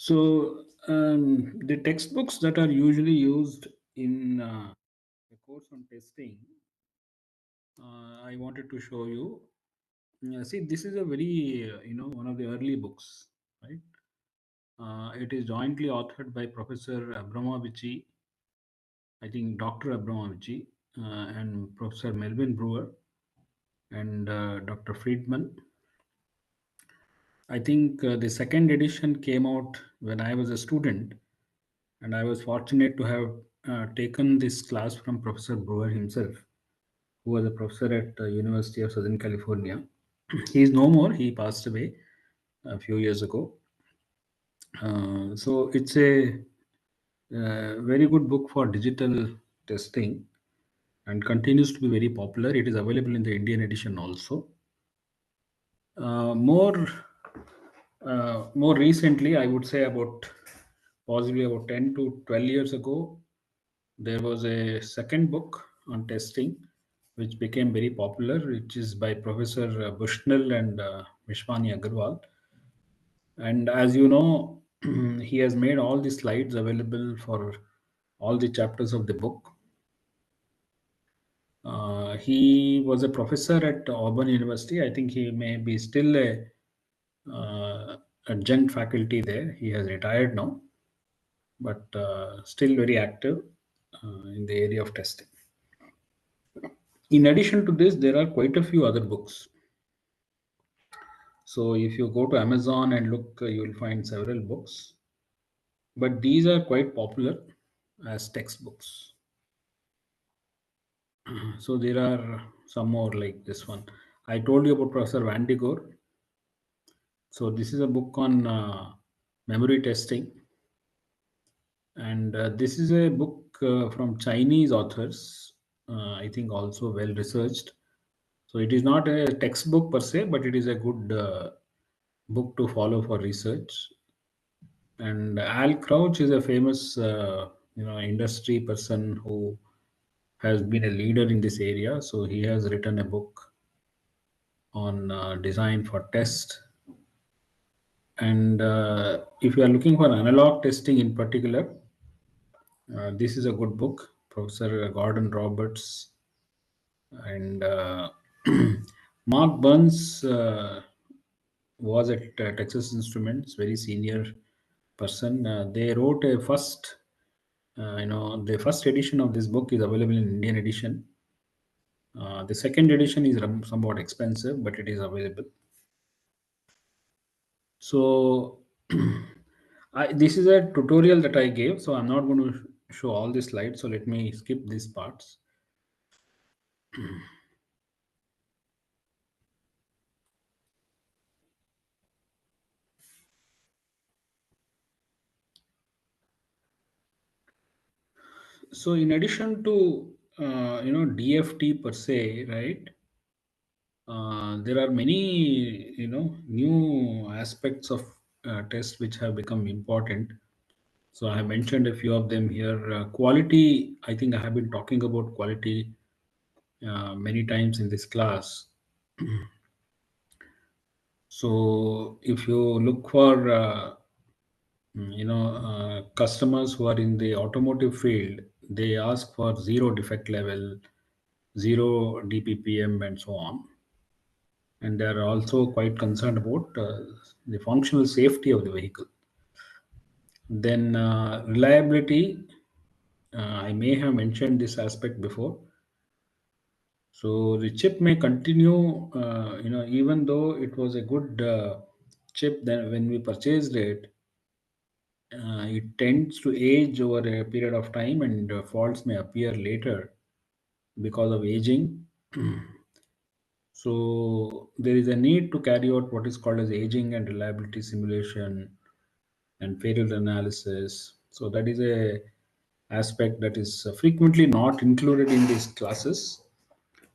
The textbooks that are usually used in a course on testing, I wanted to show you. See, this is a very, one of the early books, right? It is jointly authored by Professor Abramovici, I think Dr. Abramovici, and Professor Melvin Brewer and Dr. Friedman. I think the second edition came out when I was a student, and I was fortunate to have taken this class from Professor Brewer himself, who was a professor at University of Southern California. He is no more; he passed away a few years ago. So it's a very good book for digital testing and continues to be very popular. It is available in the Indian edition also. More recently, I would say about possibly about 10 to 12 years ago, there was a second book on testing which became very popular, which is by Professor Bushnell and Vishwani Agarwal. And as you know, he has made all the slides available for all the chapters of the book. He was a professor at Auburn University. I think he may be still a adjunct faculty there. He has retired now, but still very active in the area of testing. In addition to this, there are quite a few other books. So if you go to Amazon and look, you will find several books, but these are quite popular as textbooks. So there are some more like this one. I told you about Professor Van de Gore. So this is a book on memory testing, and this is a book from Chinese authors. I think also well researched. So it is not a textbook per se, but it is a good book to follow for research. And Al Crouch is a famous, industry person who has been a leader in this area. So he has written a book on design for test. And if you are looking for analog testing in particular, this is a good book. Professor Gordon Roberts and Mark Burns was at Texas Instruments, very senior person. They wrote a first, the first edition of this book is available in Indian edition. The second edition is somewhat expensive, but it is available. So this is a tutorial that I gave, so I'm not going to show all the slides. So let me skip these parts. So in addition to DFT per se, right? There are many new aspects of test which have become important. So I have mentioned a few of them here. Quality, I think I have been talking about quality many times in this class. So if you look for customers who are in the automotive field, they ask for zero defect level, zero DPPM, and so on. And they are also quite concerned about the functional safety of the vehicle. Then reliability, I may have mentioned this aspect before. So the chip may continue, even though it was a good chip then when we purchased it, it tends to age over a period of time, and faults may appear later because of aging. So there is a need to carry out what is called as aging and reliability simulation and failure analysis. So that is a aspect that is frequently not included in these classes.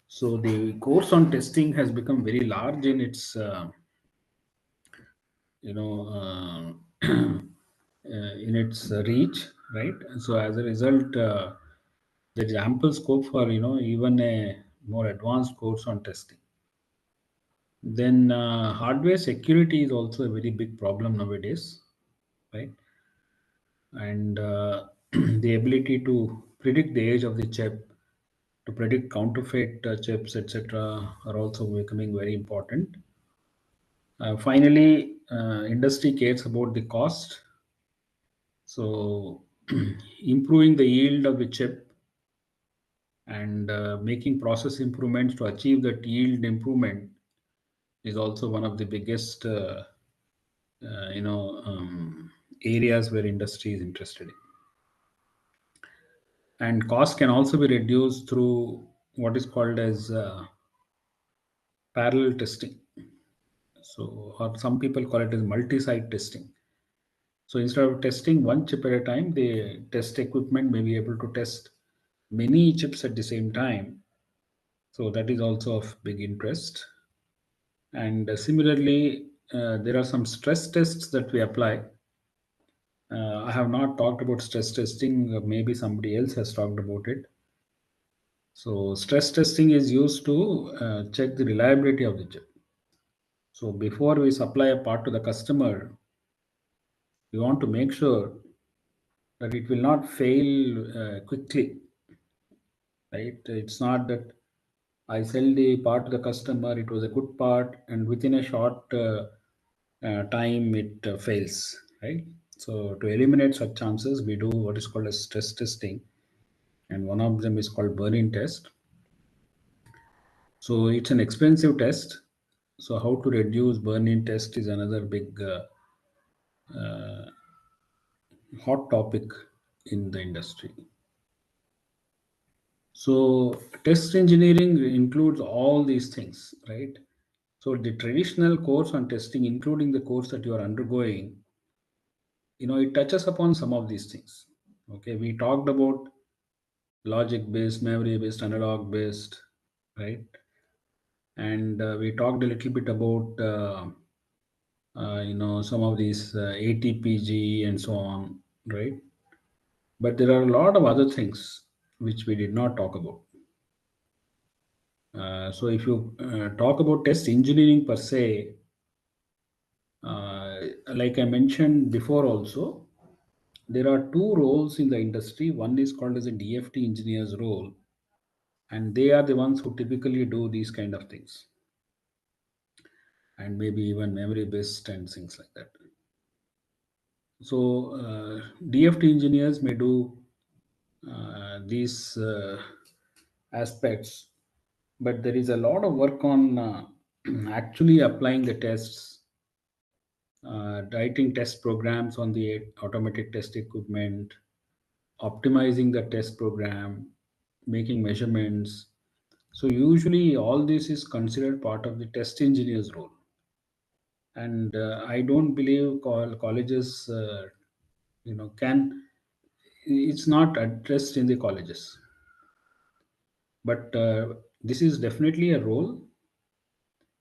So the course on testing has become very large in its you know in its reach, right? So as a result, there is ample scope for even a more advanced course on testing. Then hardware security is also a very big problem nowadays. right? And the ability to predict the age of the chip, to predict counterfeit chips, etc., are also becoming very important. Finally, industry cares about the cost. So, improving the yield of the chip and making process improvements to achieve that yield improvement is also one of the biggest, uh, you know, um, areas where industry is interested in. And cost can also be reduced through what is called as parallel testing. So, or some people call it as multi-site testing. So instead of testing one chip at a time, the test equipment may be able to test many chips at the same time. So that is also of big interest. And similarly, there are some stress tests that we apply. I have not talked about stress testing. Maybe somebody else has talked about it. So stress testing is used to check the reliability of the chip. So before we supply a part to the customer, we want to make sure that it will not fail quickly, right? It's not that I sell the part to the customer, it was a good part, and within a short time it fails, right? So to eliminate such chances, we do what is called a stress testing, and one of them is called burn-in test. So it's an expensive test. So how to reduce burn-in test is another big hot topic in the industry. So test engineering includes all these things, right? So the traditional course on testing, including the course that you are undergoing, it touches upon some of these things. Okay, we talked about logic based, memory based, analog based, right? And we talked a little bit about some of these ATPG and so on, right? But there are a lot of other things which we did not talk about. So if you talk about test engineering per se, like I mentioned before also, there are two roles in the industry. One is called as a DFT engineer's role, and they are the ones who typically do these kind of things, and maybe even memory based and things like that. So DFT engineers may do these aspects, but there is a lot of work on actually applying the tests, writing test programs on the automatic test equipment, optimizing the test program, making measurements. So usually all this is considered part of the test engineer's role. And I don't believe colleges, can, it's not addressed in the colleges. But this is definitely a role.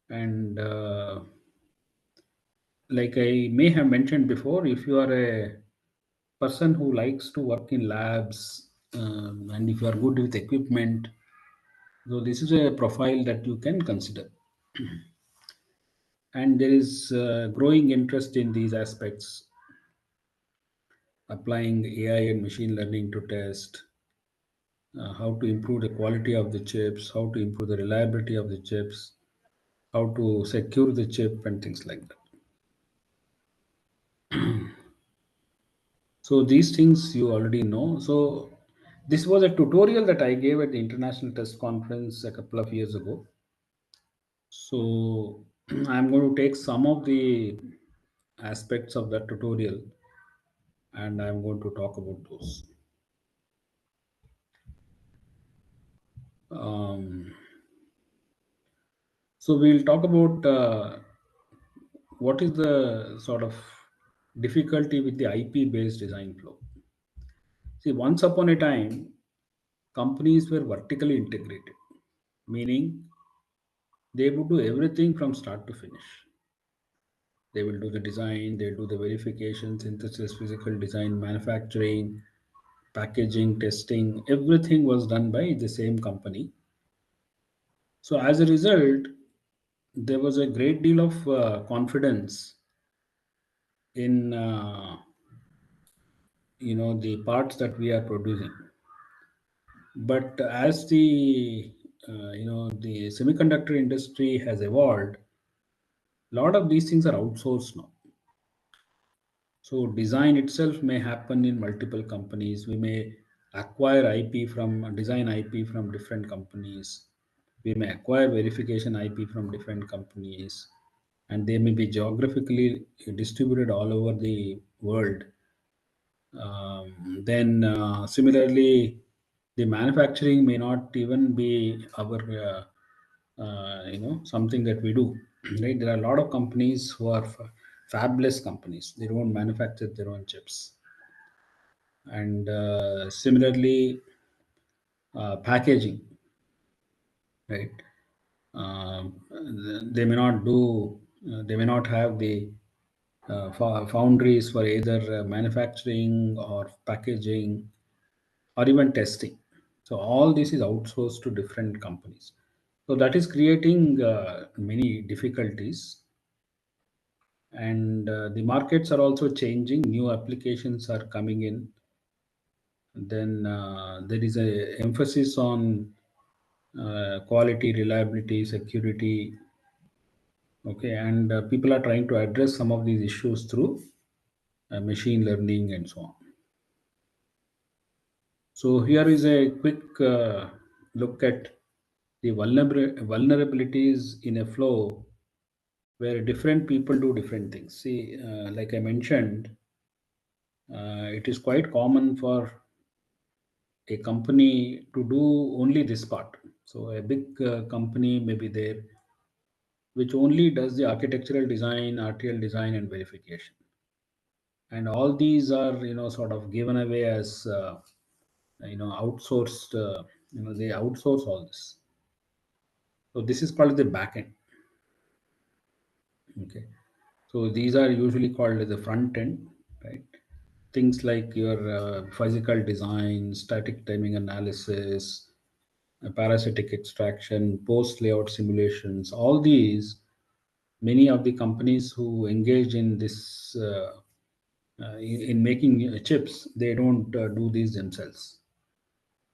And like I may have mentioned before, if you are a person who likes to work in labs, and if you are good with equipment, so this is a profile that you can consider. And there is growing interest in these aspects, applying AI and machine learning to test, how to improve the quality of the chips, how to improve the reliability of the chips, how to secure the chip, and things like that. So these things you already know. So this was a tutorial that I gave at the International Test Conference a couple of years ago. So I'm going to take some of the aspects of that tutorial and I'm going to talk about those. Um, so we'll talk about what is the sort of difficulty with the IP based design flow. See, once upon a time, companies were vertically integrated, meaning they would do everything from start to finish. They will do the design, they do the verification, synthesis, physical design, manufacturing, packaging, testing. Everything was done by the same company. So as a result, there was a great deal of confidence in the parts that we are producing. But as the semiconductor industry has evolved, a lot of these things are outsourced now. So design itself may happen in multiple companies. We may acquire IP from design IP from different companies. We may acquire verification IP from different companies, and they may be geographically distributed all over the world. Then similarly, the manufacturing may not even be our something that we do. Right, there are a lot of companies who are fabless companies. They don't manufacture their own chips. And similarly, packaging, right? They may not do they may not have the foundries for either manufacturing or packaging or even testing. So all this is outsourced to different companies. So that is creating many difficulties. And the markets are also changing. New applications are coming in. Then there is a emphasis on quality, reliability, security. Okay, and people are trying to address some of these issues through machine learning and so on. So here is a quick look at the vulnerabilities in a flow where different people do different things. See, like I mentioned, it is quite common for a company to do only this part. So a big company may be there which only does the architectural design, RTL design, and verification. And all these are sort of given away as outsourced. They outsource all this. So this is called the backend. Okay. So these are usually called as the front end, right? Things like your physical design, static timing analysis, parasitic extraction, post layout simulations, all these, many of the companies who engage in this in making chips, they don't do these themselves.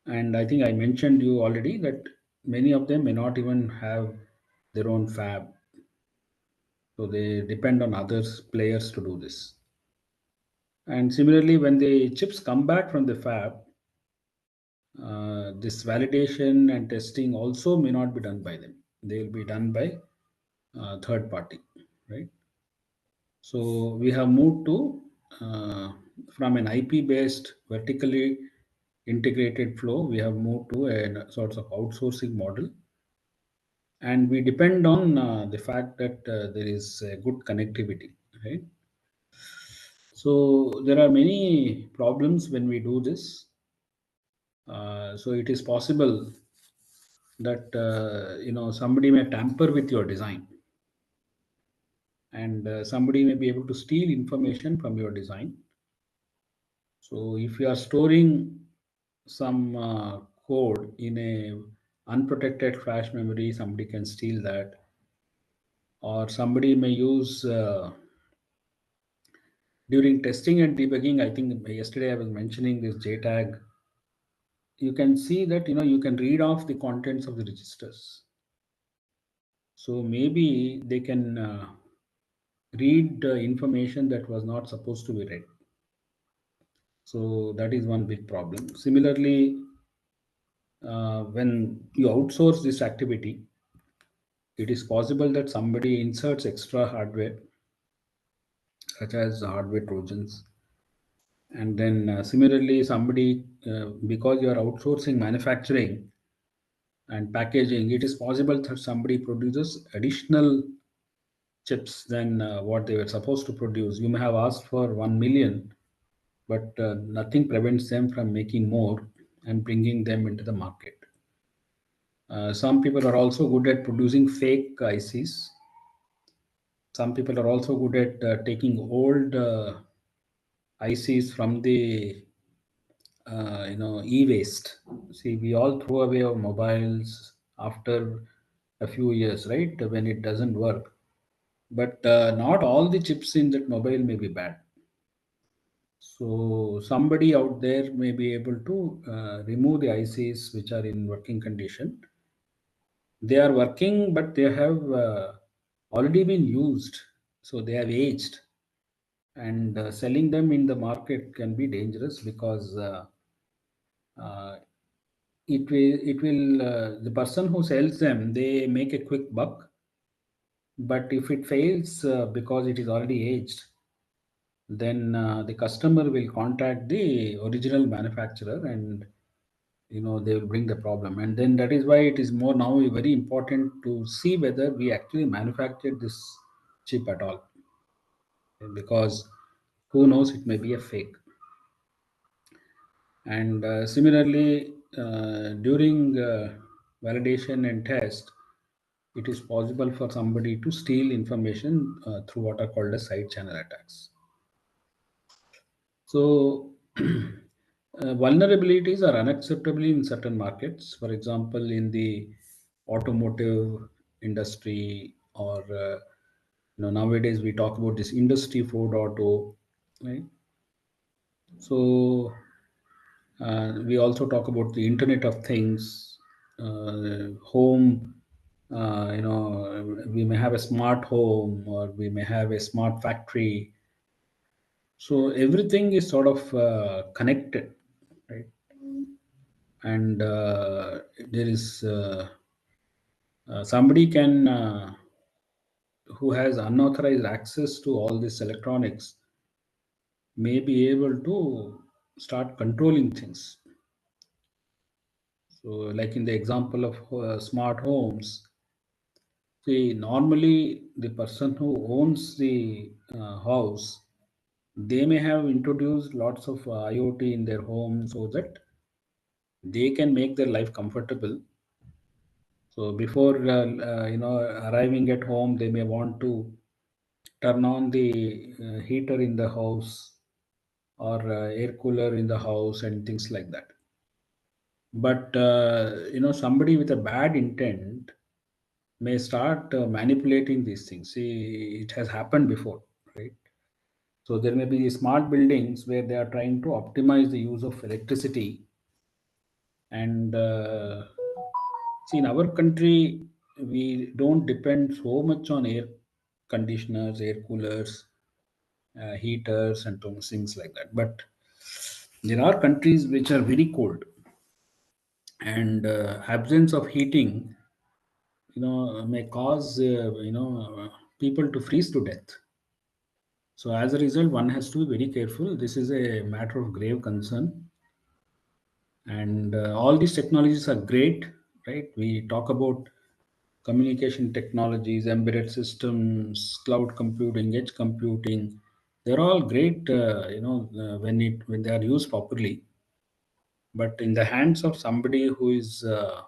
And I think I mentioned you already that many of them may not even have their own fab, so they depend on others players to do this. And similarly, when the chips come back from the fab, this validation and testing also may not be done by them. They will be done by third party, right? So we have moved to from an IP based vertically integrated flow. We have moved to a sort of outsourcing model, and we depend on the fact that there is a good connectivity, right? So there are many problems when we do this. So it is possible that somebody may tamper with your design, and somebody may be able to steal information from your design. So if you are storing some code in a unprotected flash memory, somebody can steal that, or somebody may use during testing and debugging. I think yesterday I was mentioning this JTAG. You can see that you can read off the contents of the registers. So maybe they can read information that was not supposed to be read. So that is one big problem. Similarly, when you outsource this activity, it is possible that somebody inserts extra hardware, such as hardware trojans. And then similarly, somebody, because you are outsourcing manufacturing and packaging, it is possible that somebody produces additional chips than what they were supposed to produce. You may have asked for 1 million, but nothing prevents them from making more and bringing them into the market. Some people are also good at producing fake ICs. Some people are also good at taking old ICs from the e-waste. See, we all throw away our mobiles after a few years, right? When it doesn't work. But not all the chips in that mobile may be bad. So somebody out there may be able to remove the ICs which are in working condition. They are working, but they have already been used, so they have aged, and selling them in the market can be dangerous because uh, it will the person who sells them, they make a quick buck, but if it fails because it is already aged, then the customer will contact the original manufacturer, and they will bring the problem. And then that is why it is more now very important to see whether we actually manufactured this chip at all, because who knows, it may be a fake. And similarly, during validation and test, it is possible for somebody to steal information through what are called as side channel attacks. So, vulnerabilities are unacceptable in certain markets. For example, in the automotive industry, or nowadays we talk about this industry 4.0, right? So, we also talk about the Internet of Things, home. We may have a smart home, or we may have a smart factory. So everything is sort of connected, right? And there is somebody can who has unauthorized access to all this electronics may be able to start controlling things. So, like in the example of smart homes, see, normally the person who owns the house, they may have introduced lots of IoT in their home so that they can make their life comfortable. So before arriving at home, they may want to turn on the heater in the house, or air cooler in the house, and things like that. But somebody with a bad intent may start manipulating these things. See, it has happened before, right? So there may be smart buildings where they are trying to optimize the use of electricity. And see, in our country, we don't depend so much on air conditioners, air coolers, heaters, and things like that. But there are countries which are very cold, and absence of heating, may cause people to freeze to death. So as a result, one has to be very careful. This is a matter of grave concern, and all these technologies are great, right? We talk about communication technologies, embedded systems, cloud computing, edge computing. They're all great, when they are used properly. But in the hands of somebody who is a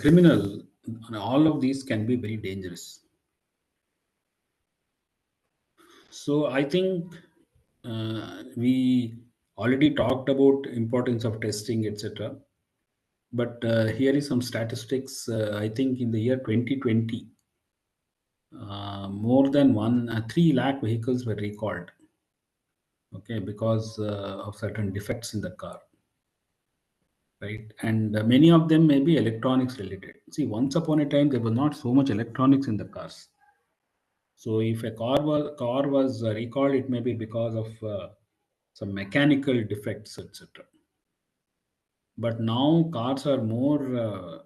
criminal, all of these can be very dangerous. So I think we already talked about importance of testing, etc. But here is some statistics. I think in the year 2020, more than 3 lakh vehicles were recalled. Okay, because of certain defects in the car, right? And many of them may be electronics related. See, once upon a time, there was not so much electronics in the cars. So if a car was recalled, it may be because of some mechanical defects, etc. But now cars are more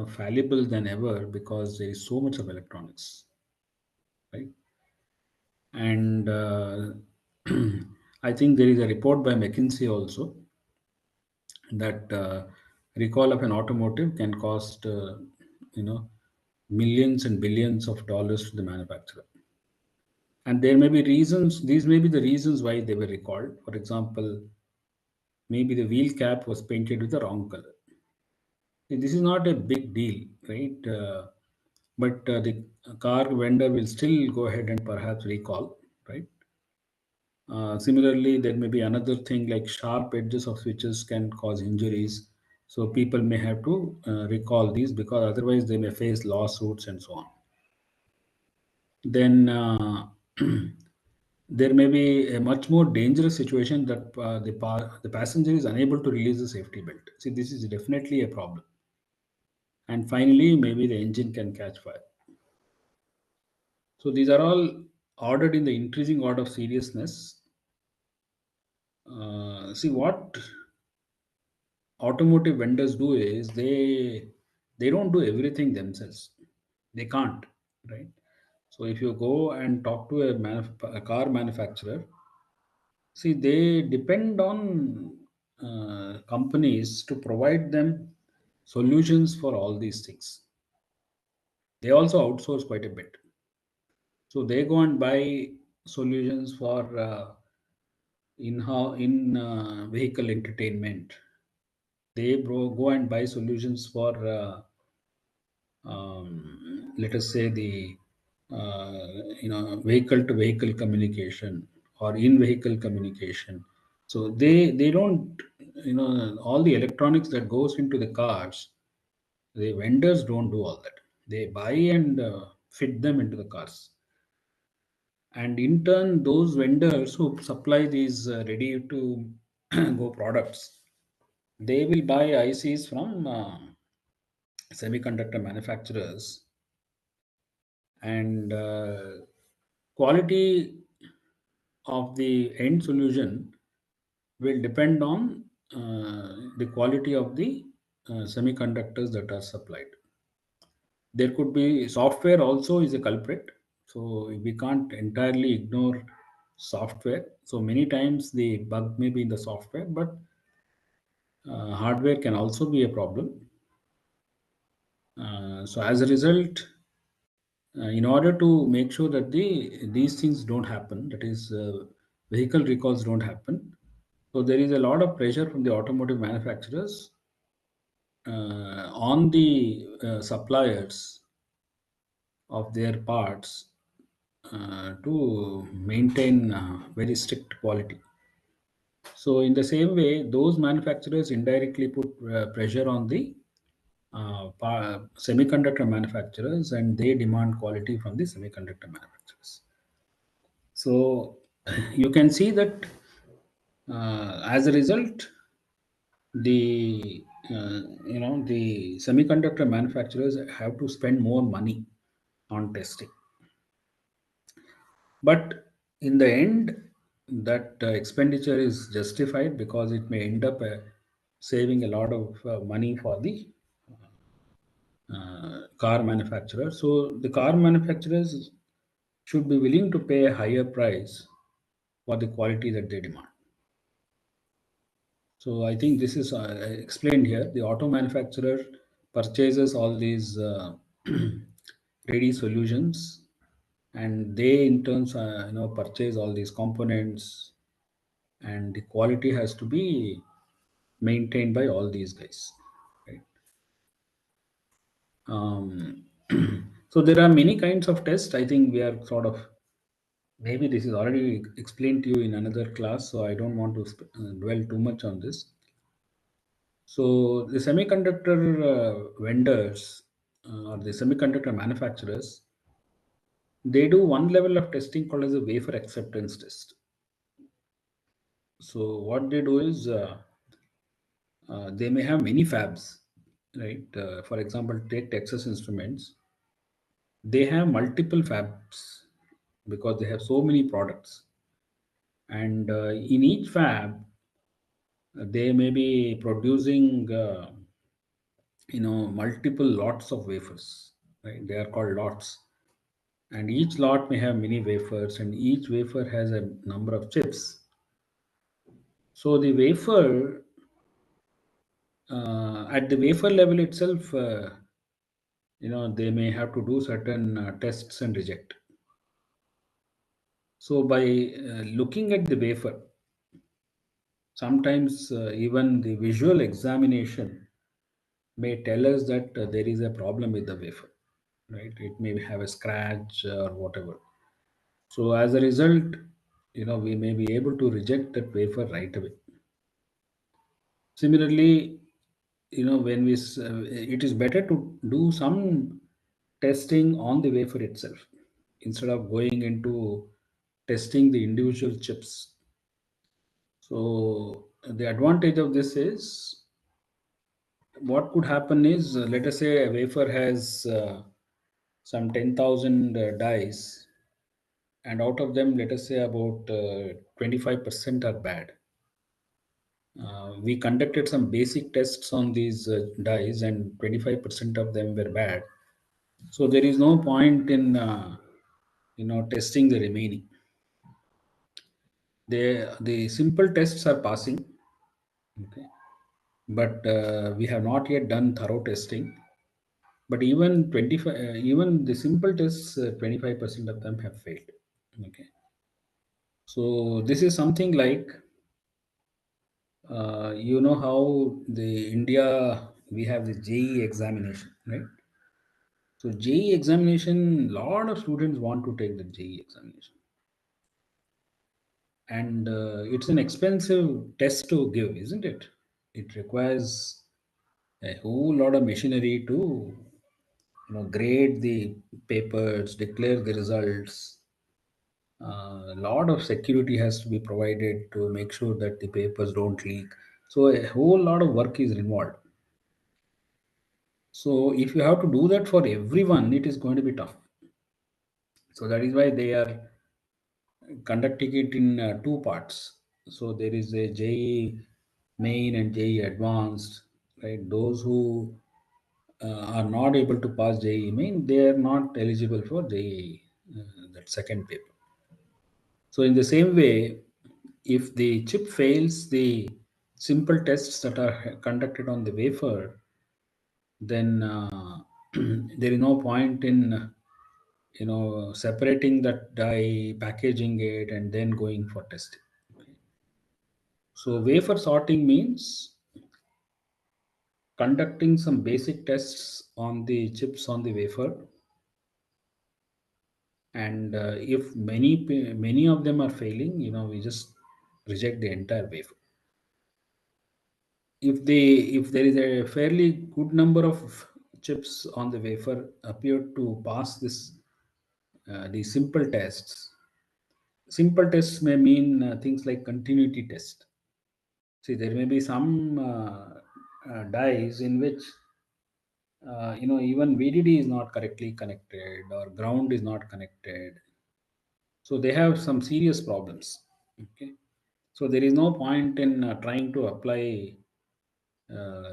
fallible than ever because there is so much of electronics, right? And I think there is a report by McKinsey also that recall of an automotive can cost you know millions and billions of dollars to the manufacturer. And there may be reasons, these may be the reasons why they were recalled. For example, maybe the wheel cap was painted with the wrong color. This is not a big deal, right? But the car vendor will still go ahead and perhaps recall, right? Similarly, there may be another thing like sharp edges of switches can cause injuries. So people may have to recall these, because otherwise they may face lawsuits and so on. Then there may be a much more dangerous situation that the passenger is unable to release the safety belt. See, this is definitely a problem. And finally, maybe the engine can catch fire. So these are all ordered in the increasing order of seriousness. See, what automotive vendors do is they don't do everything themselves. They can't, right? So if you go and talk to a car manufacturer, see, they depend on companies to provide them solutions for all these things. They also outsource quite a bit. So they go and buy solutions for in vehicle entertainment. They go and buy solutions for let us say the vehicle to vehicle communication or in vehicle communication. So they don't, all the electronics that goes into the cars, the vendors don't do all that. They buy and fit them into the cars, and in turn those vendors who supply these ready to go products, they will buy ICs from semiconductor manufacturers, and quality of the end solution will depend on the quality of the semiconductors that are supplied. There could be software also is a culprit, so we can't entirely ignore software. So many times the bug may be in the software, but hardware can also be a problem. So as a result, in order to make sure that these things don't happen, that is, vehicle recalls don't happen, so there is a lot of pressure from the automotive manufacturers on the suppliers of their parts to maintain very strict quality. So in the same way, those manufacturers indirectly put pressure on the semiconductor manufacturers, and they demand quality from the semiconductor manufacturers. So you can see that as a result, the semiconductor manufacturers have to spend more money on testing. But in the end, that expenditure is justified because it may end up saving a lot of money for the car manufacturer. So the car manufacturers should be willing to pay a higher price for the quality that they demand. So I think this is explained here. The auto manufacturer purchases all these ready solutions, and they in turn purchase all these components, and the quality has to be maintained by all these guys, right? Um, so there are many kinds of tests. I think we are sort of, maybe this is already explained to you in another class, so I don't want to dwell too much on this. So the semiconductor vendors or the semiconductor manufacturers, they do one level of testing called as a wafer acceptance test. So what they do is they may have many fabs, right? For example, take Texas Instruments. They have multiple fabs because they have so many products, and in each fab, they may be producing multiple lots of wafers, right? They are called lots, and each lot may have many wafers, and each wafer has a number of chips. So the wafer, at the wafer level itself, they may have to do certain tests and reject. So by looking at the wafer, sometimes even the visual examination may tell us that there is a problem with the wafer, right? It may have a scratch or whatever. So as a result, we may be able to reject that wafer right away. Similarly, when it is better to do some testing on the wafer itself instead of going into testing the individual chips. So the advantage of this is, what could happen is, let us say a wafer has some 10,000 dies, and out of them, let us say about 25% are bad. We conducted some basic tests on these dies, and 25% of them were bad. So there is no point in testing the remaining. The simple tests are passing, okay, but we have not yet done thorough testing. But even 25, even the simple tests, 25% of them have failed. Okay, so this is something like, you know how the India, we have the JE examination, right? So JE examination, lot of students want to take the JE examination, and it's an expensive test to give, isn't it? It requires a whole lot of machinery to grade the papers, declare the results. A lot of security has to be provided to make sure that the papers don't leak. So a whole lot of work is involved. So if you have to do that for everyone, it is going to be tough. So that is why they are conducting it in two parts. So there is a JE main and JE advanced, right? Those who are not able to pass JE main, they are not eligible for JE, that second paper. So in the same way, if the chip fails the simple tests that are conducted on the wafer, then there is no point in separating that die, packaging it, and then going for testing. So wafer sorting means conducting some basic tests on the chips on the wafer, and if many of them are failing, we just reject the entire wafer. If there is a fairly good number of chips on the wafer appear to pass this the simple tests may mean things like continuity test. See, there may be some dies in which even VDD is not correctly connected or ground is not connected, so they have some serious problems. Okay, so there is no point in trying to apply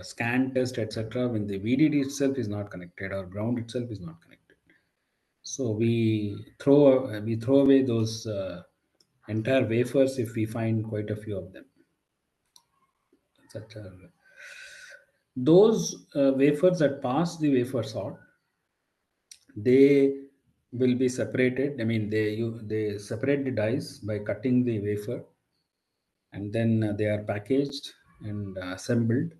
scan test, etc., when the VDD itself is not connected or ground itself is not connected. So we throw away those entire wafers if we find quite a few of them. Etc. Those wafers that pass the wafer sort, they will be separated. I mean, they separate the dies by cutting the wafer, and then they are packaged and assembled,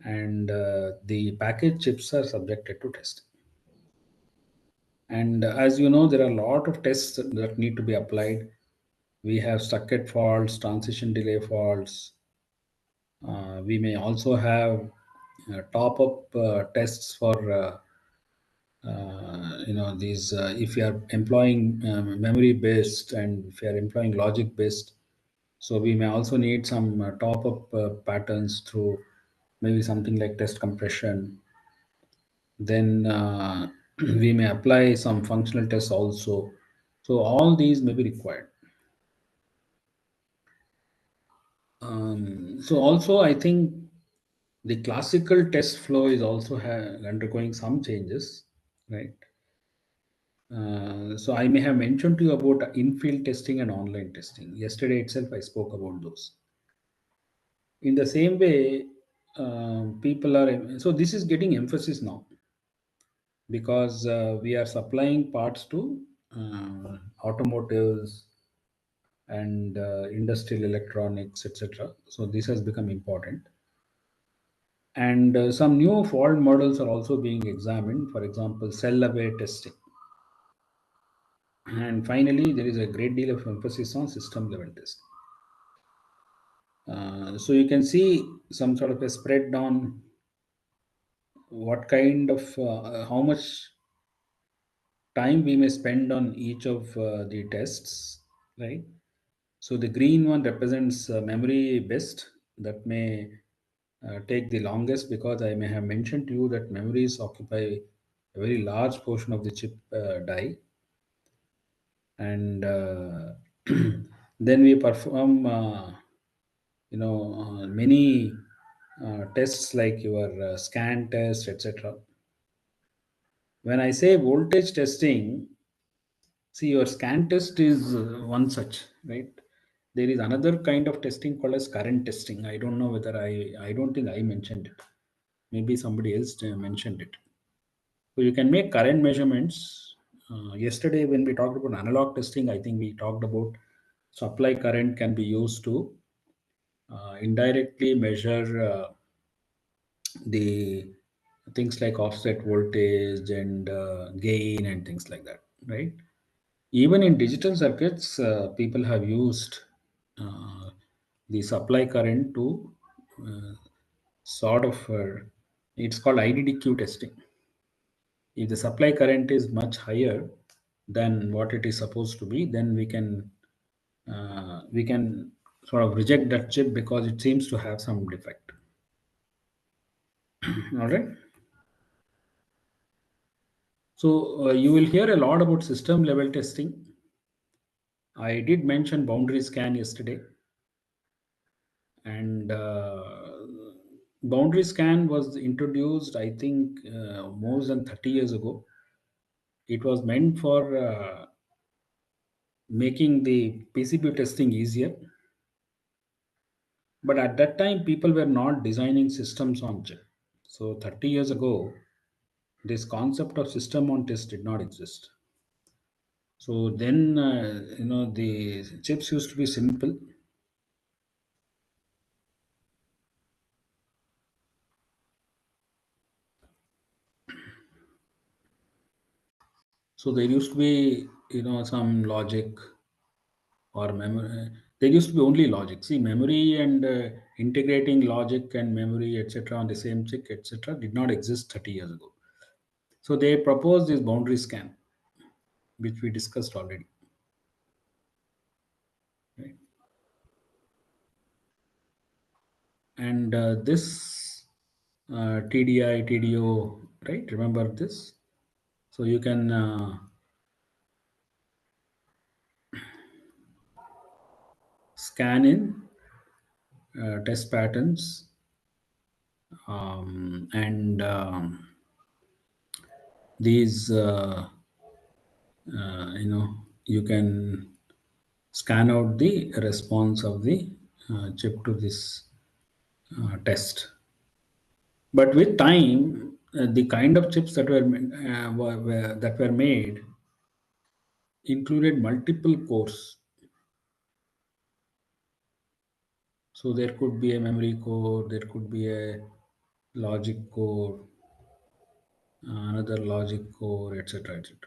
and the packaged chips are subjected to testing. And as you know, there are a lot of tests that need to be applied. We have stucket faults, transition delay faults. We may also have top up tests for these, if you are employing memory based and if you are employing logic based. So we may also need some top up patterns through maybe something like test compression. Then we may apply some functional tests also. So all these may be required. So also, I think the classical test flow is also undergoing some changes, right? So I may have mentioned to you about in-field testing and online testing. Yesterday itself, I spoke about those. In the same way, people are, so this is getting emphasis now, because we are supplying parts to automotives and industrial electronics, etc. So this has become important. And some new fault models are also being examined, for example, cell aware testing. And finally, there is a great deal of emphasis on system level testing. So you can see some sort of a spread on what kind of how much time we may spend on each of the tests. right? So the green one represents memory best. That may take the longest, because I may have mentioned to you that memories occupy a very large portion of the chip die. And then we perform many tests like your scan test, etc. When I say voltage testing, see, your scan test is one such, right? There is another kind of testing called as current testing. I don't know whether I don't think I mentioned it. Maybe somebody else mentioned it. So you can make current measurements. Yesterday, when we talked about analog testing, I think we talked about supply current can be used to indirectly measure the things like offset voltage and gain and things like that, right? Even in digital circuits, people have used uh, the supply current to uh, sort of, it's called IDDQ testing. If the supply current is much higher than what it is supposed to be, then we can sort of reject that chip because it seems to have some defect. All right. So you will hear a lot about system level testing. I did mention boundary scan yesterday, and boundary scan was introduced, I think, more than 30 years ago. It was meant for making the PCB testing easier, but at that time, people were not designing systems on chip. So 30 years ago, this concept of system on test did not exist. So then, the chips used to be simple. So there used to be, some logic or memory. There used to be only logic. See, memory and integrating logic and memory, etc., on the same chip, etc., did not exist 30 years ago. So they proposed this boundary scan, which we discussed already. Right? And this TDI, TDO, right? Remember this? So you can scan in test patterns, and these you can scan out the response of the chip to this test. But with time, the kind of chips that that were made included multiple cores. So there could be a memory core, there could be a logic core, another logic core, etc., etc.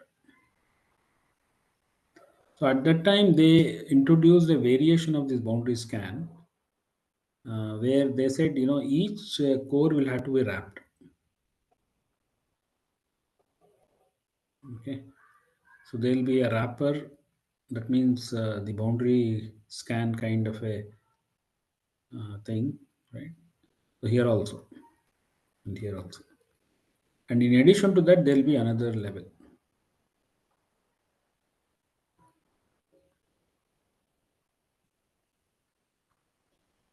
So at that time, they introduced a variation of this boundary scan, where they said, each core will have to be wrapped. Okay, so there will be a wrapper. That means the boundary scan kind of a thing, right? So here also, and here also, and in addition to that, there will be another level.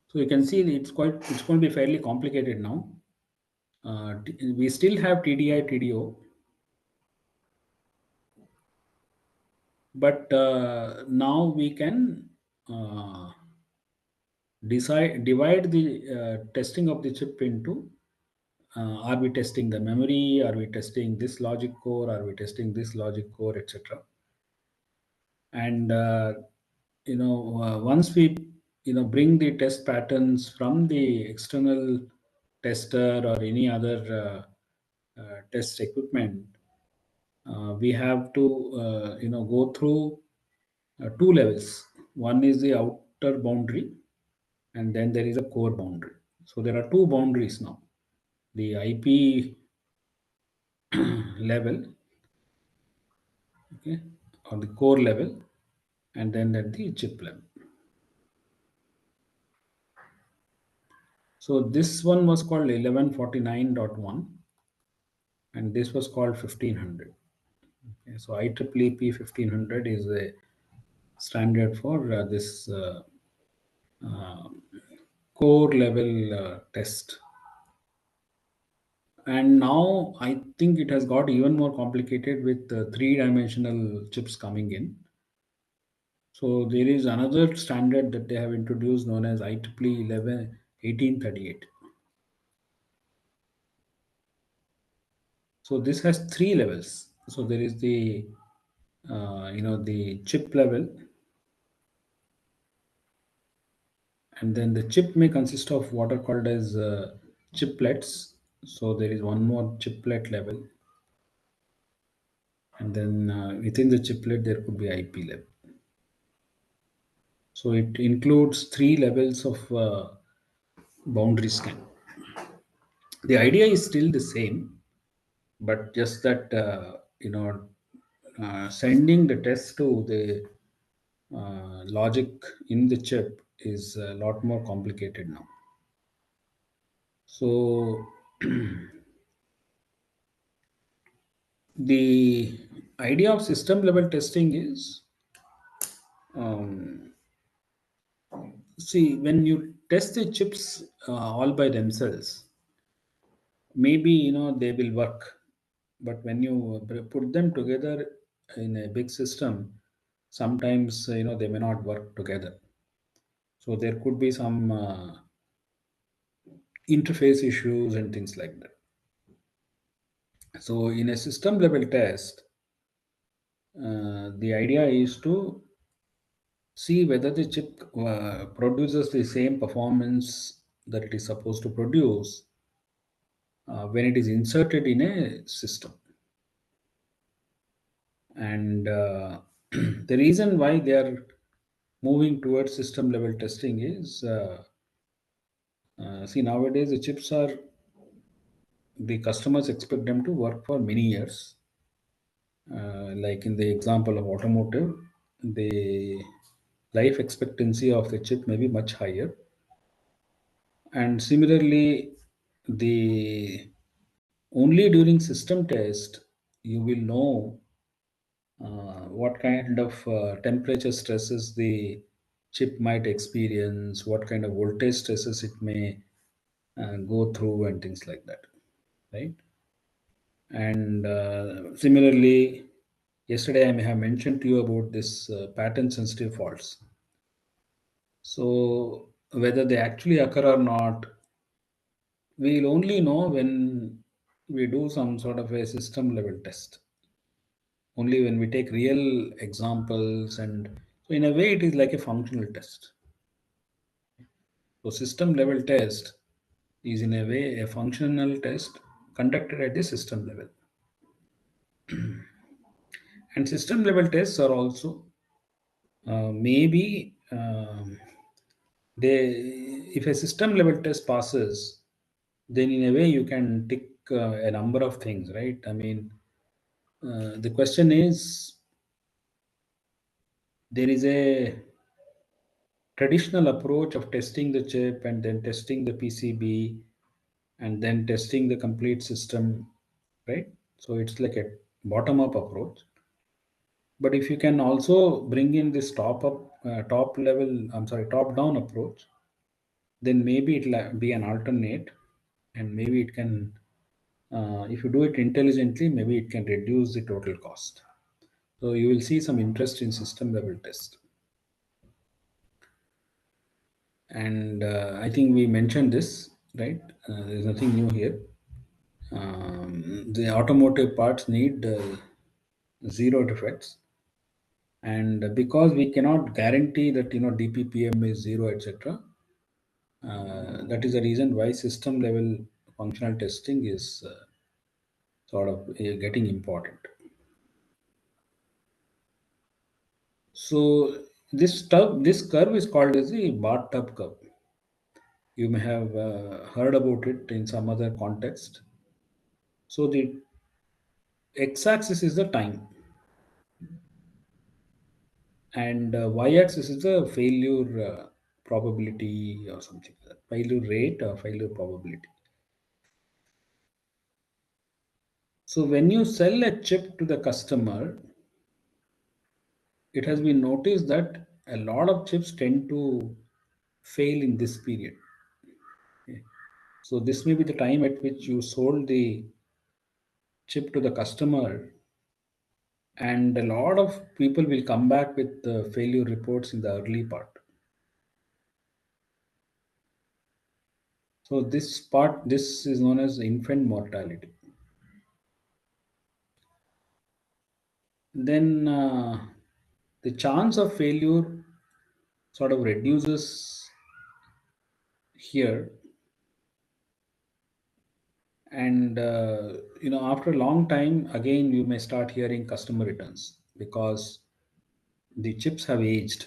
So you can see it's going to be fairly complicated now. We still have TDI, TDO, but now we can uh, divide the testing of the chip into, are we testing the memory, are we testing this logic core, are we testing this logic core, etc. And once we bring the test patterns from the external tester or any other test equipment, we have to go through two levels. One is the outer boundary, and then there is a core boundary. So there are two boundaries now: the IP level, okay, or the core level, and then at the chip level. So this one was called 1149.1 and this was called 1500. Okay, so IEEE 1500 is a standard for this core level test. And now I think it has got even more complicated with three-dimensional chips coming in. So there is another standard that they have introduced known as IEEE 1838. So this has three levels. So there is the the chip level, and then the chip may consist of what are called as chiplets. So there is one more chiplet level, and then within the chiplet there could be IP level. So it includes three levels of boundary scan. The idea is still the same, but just that sending the test to the logic in the chip is a lot more complicated now. So the idea of system level testing is, um, see, when you test the chips all by themselves, maybe they will work, but when you put them together in a big system, sometimes they may not work together. So there could be some interface issues and things like that. So in a system level test, the idea is to see whether the chip produces the same performance that it is supposed to produce when it is inserted in a system. And the reason why they are moving towards system level testing is, see, nowadays the chips are, the customers expect them to work for many years. Like in the example of automotive, the life expectancy of the chip may be much higher. And similarly, the only during system test you will know what kind of temperature stresses the chip might experience, what kind of voltage stresses it may go through, and things like that, right? And similarly, yesterday I may have mentioned to you about this pattern sensitive faults. So whether they actually occur or not, we'll only know when we do some sort of a system level test. Only when we take real examples, and so in a way it is like a functional test. So system level test is in a way a functional test conducted at the system level. And system level tests are also maybe they, if a system level test passes, then in a way you can tick a number of things, right? I mean, the question is, there is a traditional approach of testing the chip and then testing the PCB and then testing the complete system, right? So it's like a bottom up approach. But if you can also bring in this top level, I'm sorry, top down approach, then maybe it'll be an alternate, and maybe it can, if you do it intelligently, maybe it can reduce the total cost. So you will see some interest in system level test. And I think we mentioned this, right? There's nothing new here. The automotive parts need zero defects, and because we cannot guarantee that DPPM is zero, etc., that is the reason why system level functional testing is sort of getting important. So this curve is called as the bathtub curve. You may have heard about it in some other context. So the x-axis is the time, and y-axis is the failure probability or something like that. Failure rate or failure probability. So when you sell a chip to the customer, it has been noticed that a lot of chips tend to fail in this period. Okay. So this may be the time at which you sold the chip to the customer, and a lot of people will come back with failure reports in the early part. So this is known as infant mortality. Then the chance of failure sort of reduces here, and after a long time again you may start hearing customer returns because the chips have aged.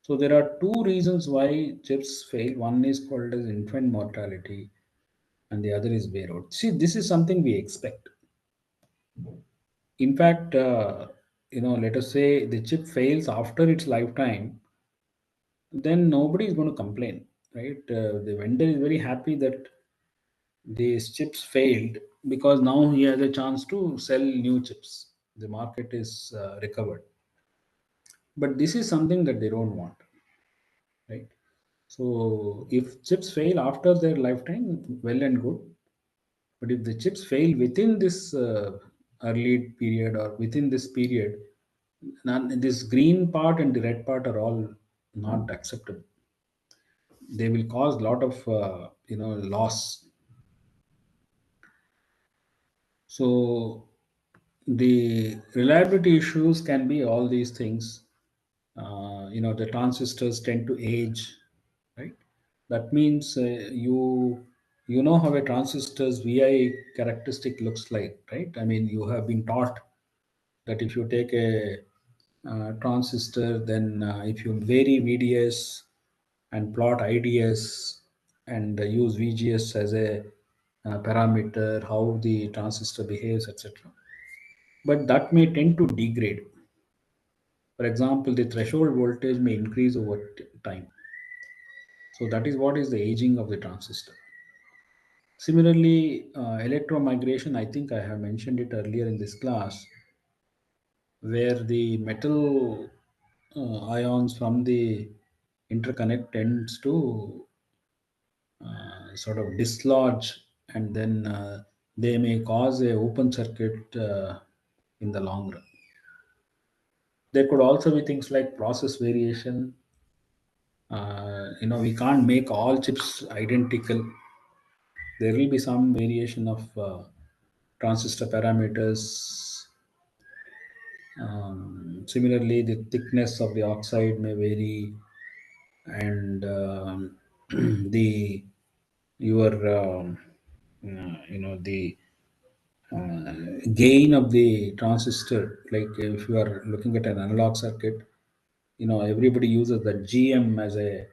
So there are two reasons why chips fail. One is called as infant mortality, and the other is wear out. See, this is something we expect. In fact, let us say the chip fails after its lifetime, then nobody is going to complain, right? The vendor is very happy that these chips failed because now he has a chance to sell new chips. The market is recovered. But this is something that they don't want, right? So if chips fail after their lifetime, well and good. But if the chips fail within this early period or within this period, this green part and the red part are all not acceptable. They will cause a lot of loss. So the reliability issues can be all these things. The transistors tend to age, right? That means you know how a transistor's VI characteristic looks like, right? I mean, you have been taught that if you take a transistor, then if you vary VDS and plot IDS and use VGS as a parameter, how the transistor behaves, etc. But that may tend to degrade. For example, the threshold voltage may increase over time. So that is what is the aging of the transistor. Similarly, electromigration, I think I have mentioned it earlier in this class, where the metal ions from the interconnect tends to sort of dislodge, and then they may cause a open circuit in the long run. There could also be things like process variation. We can't make all chips identical. There will be some variation of transistor parameters. Similarly, the thickness of the oxide may vary, and the your the gain of the transistor. Like if you are looking at an analog circuit, everybody uses the GM as a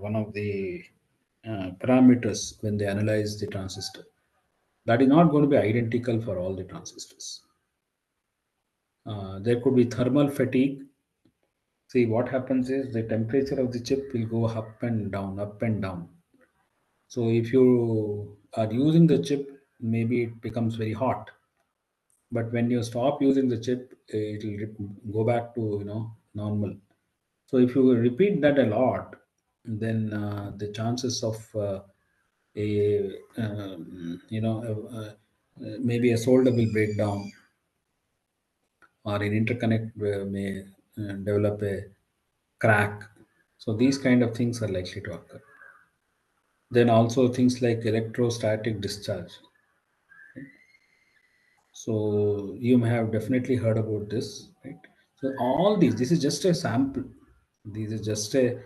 one of the parameters when they analyze the transistor. That is not going to be identical for all the transistors. There could be thermal fatigue. See, what happens is the temperature of the chip will go up and down, up and down. So if you are using the chip, maybe it becomes very hot. But when you stop using the chip, it will go back to normal. So if you repeat that a lot, then the chances of a maybe a solder will break down, or an interconnect may develop a crack. So these kind of things are likely to occur. Then also things like electrostatic discharge. So you may have definitely heard about this, right? So all these, this is just a sample. These is just a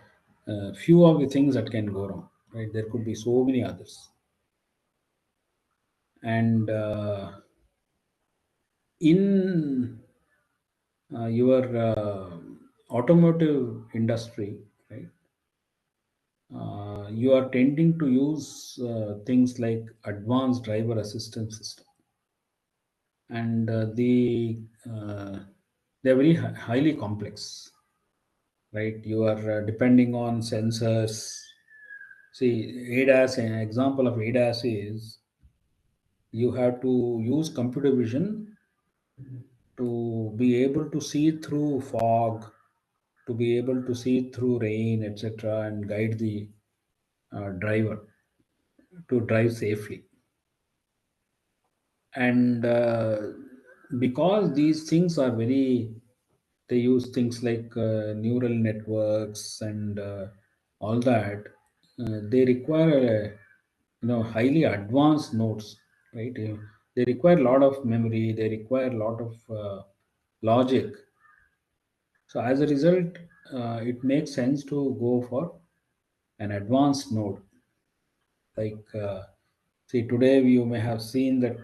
few of the things that can go wrong, right? There could be so many others. And in your automotive industry, right? You are tending to use things like advanced driver assistance system, and the They're very highly complex, right? You are depending on sensors. See, ADAS, an example of ADAS is you have to use computer vision to be able to see through fog, to be able to see through rain, etc., and guide the driver to drive safely. And because these things are very, they use things like neural networks and all that, they require highly advanced nodes, right? They require a lot of memory, they require a lot of logic. So as a result, it makes sense to go for an advanced node. Like, see, today you may have seen that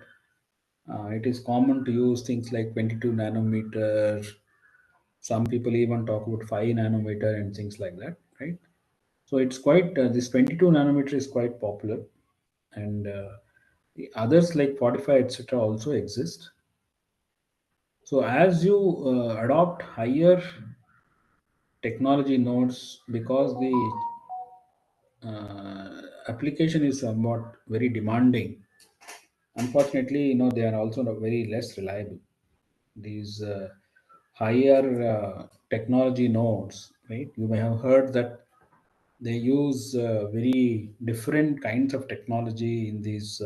it is common to use things like 22 nanometer. Some people even talk about 5 nanometer and things like that, right? So it's quite, this 22 nanometer is quite popular. And the others like 45, etc., also exist. So as you adopt higher technology nodes, because the application is somewhat very demanding, unfortunately, they are also not very less reliable. These higher technology nodes, right? You may have heard that they use very different kinds of technology in these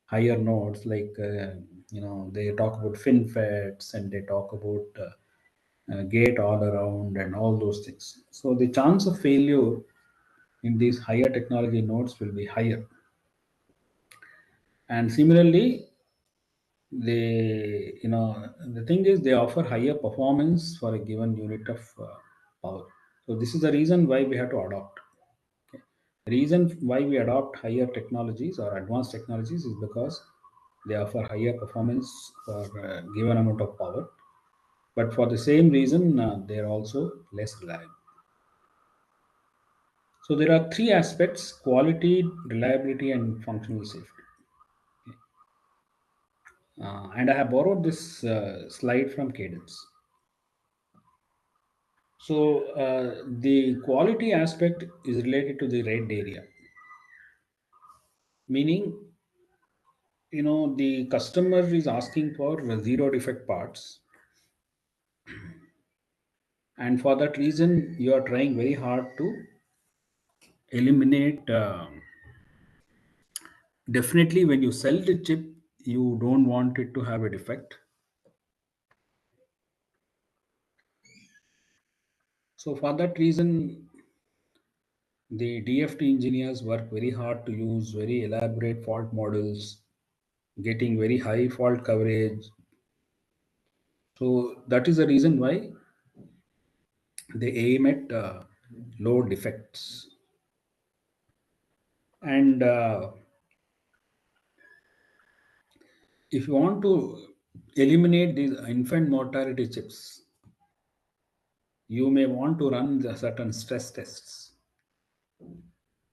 higher nodes. Like, they talk about FinFETs and they talk about gate all around and all those things. So the chance of failure in these higher technology nodes will be higher. And similarly, the thing is they offer higher performance for a given unit of power. So this is the reason why we have to adopt. Okay. The reason why we adopt higher technologies or advanced technologies is because they offer higher performance for a given amount of power. But for the same reason, they are also less reliable. So there are three aspects: quality, reliability, and functional safety. And I have borrowed this slide from Cadence. So the quality aspect is related to the red area, meaning, the customer is asking for zero defect parts, and for that reason you are trying very hard to eliminate. Definitely, when you sell the chip, you don't want it to have a defect. So for that reason, the DFT engineers work very hard to use very elaborate fault models, getting very high fault coverage. So that is the reason why they aim at low defects. And if you want to eliminate these infant mortality chips, you may want to run the certain stress tests.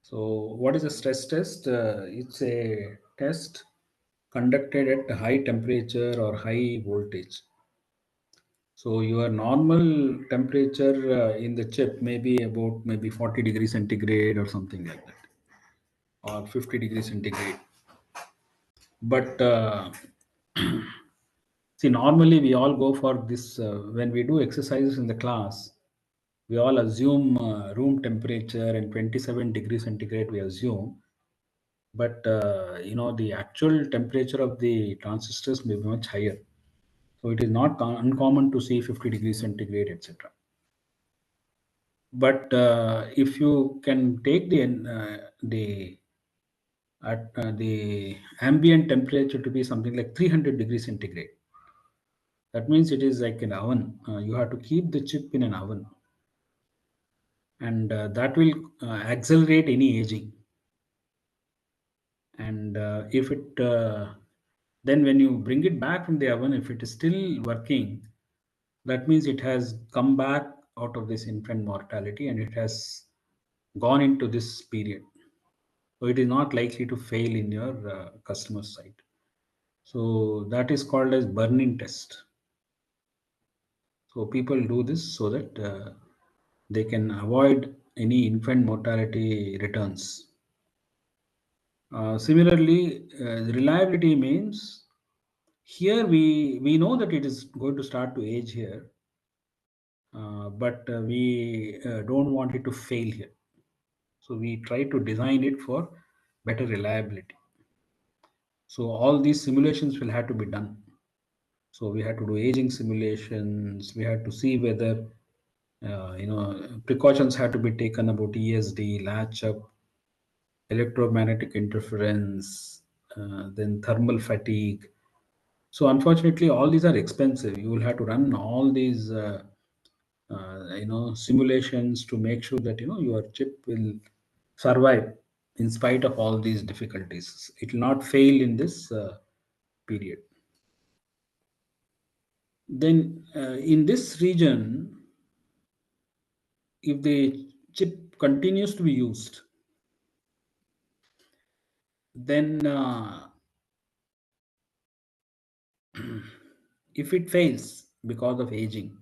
So what is a stress test? It's a test conducted at high temperature or high voltage. So your normal temperature in the chip may be about maybe 40 degrees centigrade or something like that, or 50 degrees centigrade. But see, normally we all go for this when we do exercises in the class. We all assume room temperature and 27 degrees centigrade. We assume, but the actual temperature of the transistors may be much higher. So it is not uncommon to see 50 degrees centigrade, etc. But if you can take the ambient temperature to be something like 300 degrees centigrade, that means it is like an oven. You have to keep the chip in an oven, and that will accelerate any aging. And if it then when you bring it back from the oven, if it is still working, that means it has come back out of this infant mortality and it has gone into this period. So it is not likely to fail in your customer site. So that is called as burn-in test. So people do this so that they can avoid any infant mortality returns. Similarly, reliability means here we know that it is going to start to age here, but we don't want it to fail here. So we try to design it for better reliability. So all these simulations will have to be done. So we had to do aging simulations. We had to see whether precautions had to be taken about ESD, latch up, electromagnetic interference, then thermal fatigue. So unfortunately, all these are expensive. You will have to run all these simulations to make sure that your chip will survive in spite of all these difficulties. It will not fail in this period. Then in this region, if the chip continues to be used, then if it fails because of aging,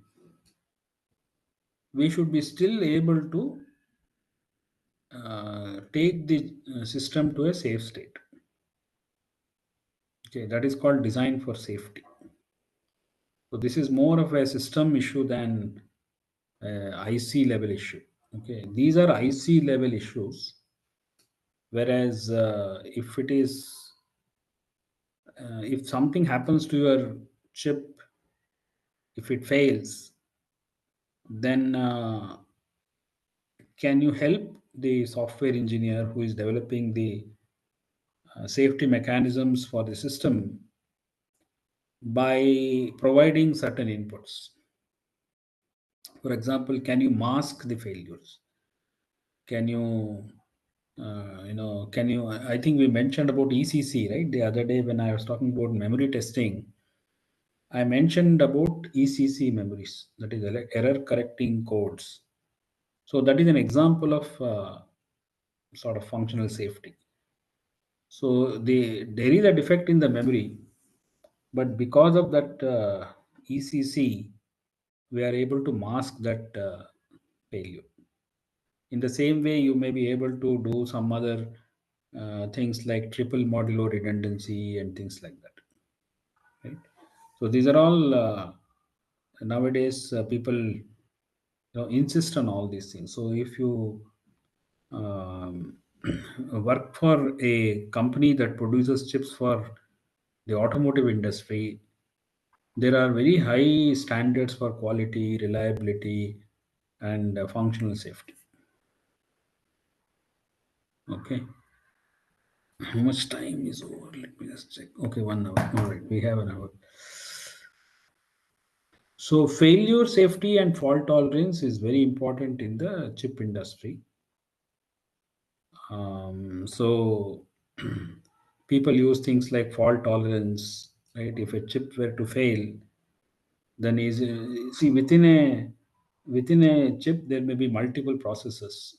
we should be still able to take the system to a safe state. Okay, that is called design for safety. So this is more of a system issue than IC level issue. Okay, these are IC level issues, whereas if something happens to your chip, if it fails, then can you help the software engineer who is developing the safety mechanisms for the system by providing certain inputs? For example, can you mask the failures? Can you, can you? I think we mentioned about ECC, right? The other day when I was talking about memory testing, I mentioned about ECC memories, that is error correcting codes. So that is an example of sort of functional safety. So there is a defect in the memory, but because of that ECC, we are able to mask that failure. In the same way, you may be able to do some other things like triple modulo redundancy and things like that. Right. So these are all nowadays people insist on all these things. So if you um, work for a company that produces chips for the automotive industry, there are very high standards for quality, reliability, and functional safety. Okay. How much time is over? Let me just check. Okay, 1 hour. All right, we have an hour. So, failure safety and fault tolerance is very important in the chip industry. So, people use things like fault tolerance, right? If a chip were to fail, then is see within a chip there may be multiple processes.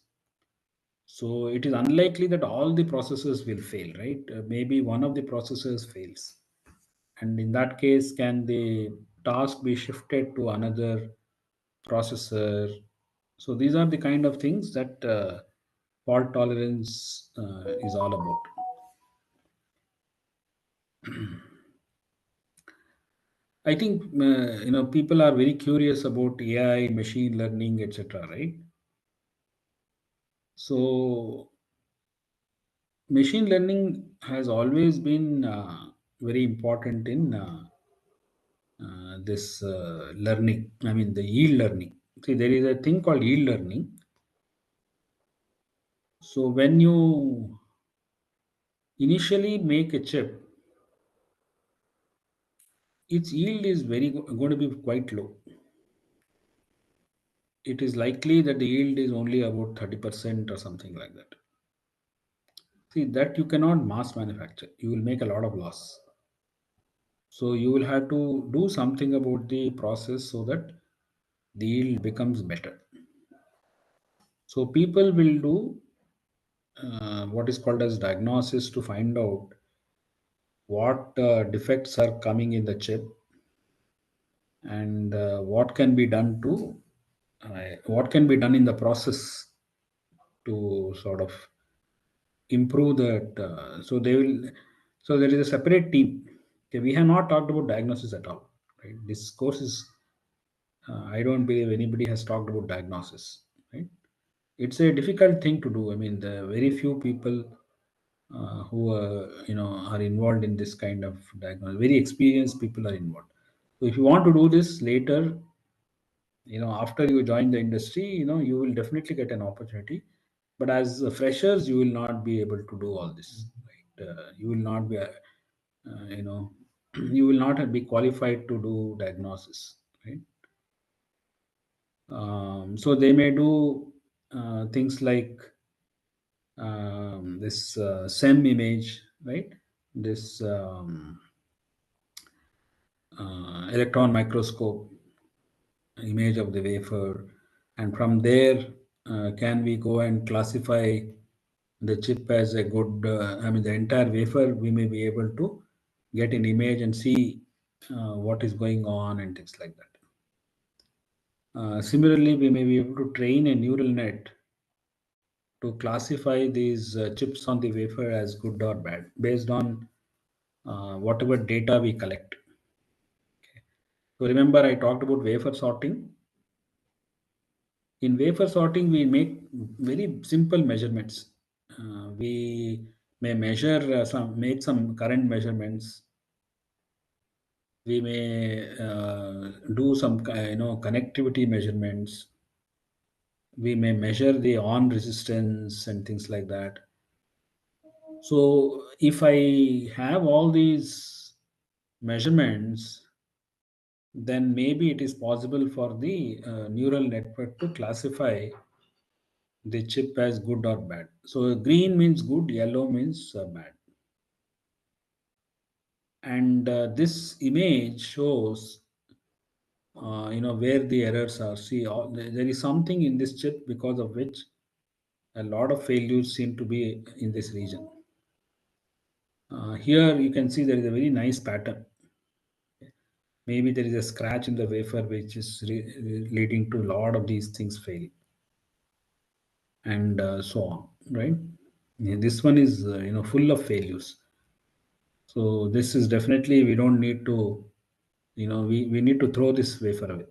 So it is unlikely that all the processes will fail, right? Maybe one of the processes fails, and in that case, can the task be shifted to another processor? So these are the kind of things that fault tolerance is all about. I think people are very curious about AI, machine learning, etc. Right? So machine learning has always been very important in this learning. I mean, the yield learning. See, there is a thing called yield learning. So when you initially make a chip, its yield is going to be quite low. It is likely that the yield is only about 30% or something like that. See, that you cannot mass manufacture. You will make a lot of loss. So you will have to do something about the process so that the yield becomes better. So people will do what is called as diagnosis to find out what defects are coming in the chip, and what can be done in the process to sort of improve that. So they will. So there is a separate team. Okay, we have not talked about diagnosis at all. Right? This course is. I don't believe anybody has talked about diagnosis. Right? It's a difficult thing to do. I mean, the very few people who are involved in this kind of diagnosis. Very experienced people are involved. So if you want to do this later, after you join the industry, you will definitely get an opportunity. But as freshers, you will not be able to do all this. Right? You will not be, you will not be qualified to do diagnosis. Right? So they may do things like this SEM image, right? This electron microscope image of the wafer, and from there, can we go and classify the chip as a good, I mean, the entire wafer, we may be able to get an image and see what is going on and things like that. Similarly, we may be able to train a neural net to classify these chips on the wafer as good or bad based on whatever data we collect. So remember, I talked about wafer sorting. In wafer sorting, we make very simple measurements. We may measure make some current measurements. We may do some connectivity measurements. We may measure the on resistance and things like that. So if I have all these measurements, then maybe it is possible for the neural network to classify the chip as good or bad. So green means good, yellow means bad. And this image shows, where the errors are. See, there is something in this chip because of which a lot of failures seem to be in this region. Here you can see there is a very nice pattern. Maybe there is a scratch in the wafer which is leading to a lot of these things fail, and so on, right? Yeah, this one is full of failures. So this is definitely, we don't need to, we need to throw this wafer away.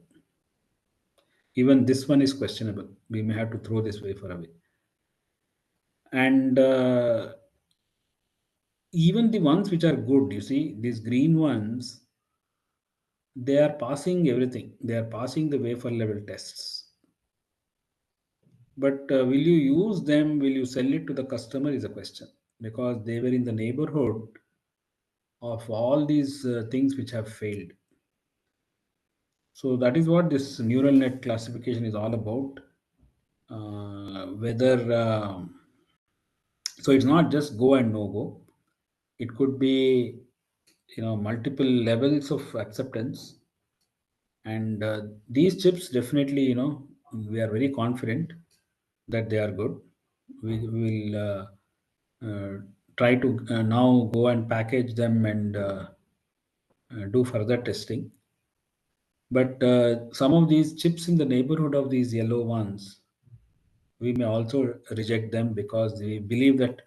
Even this one is questionable. We may have to throw this wafer away. And even the ones which are good, you see, these green ones, they are passing everything. They are passing the wafer level tests. But will you use them? Will you sell it to the customer? Is a question, because they were in the neighborhood of all these things which have failed. So that is what this neural net classification is all about. Whether so, it's not just go and no go. It could be multiple levels of acceptance, and these chips definitely, we are very confident that they are good. We will try to now go and package them and do further testing. But some of these chips in the neighborhood of these yellow ones, we may also reject them because we believe that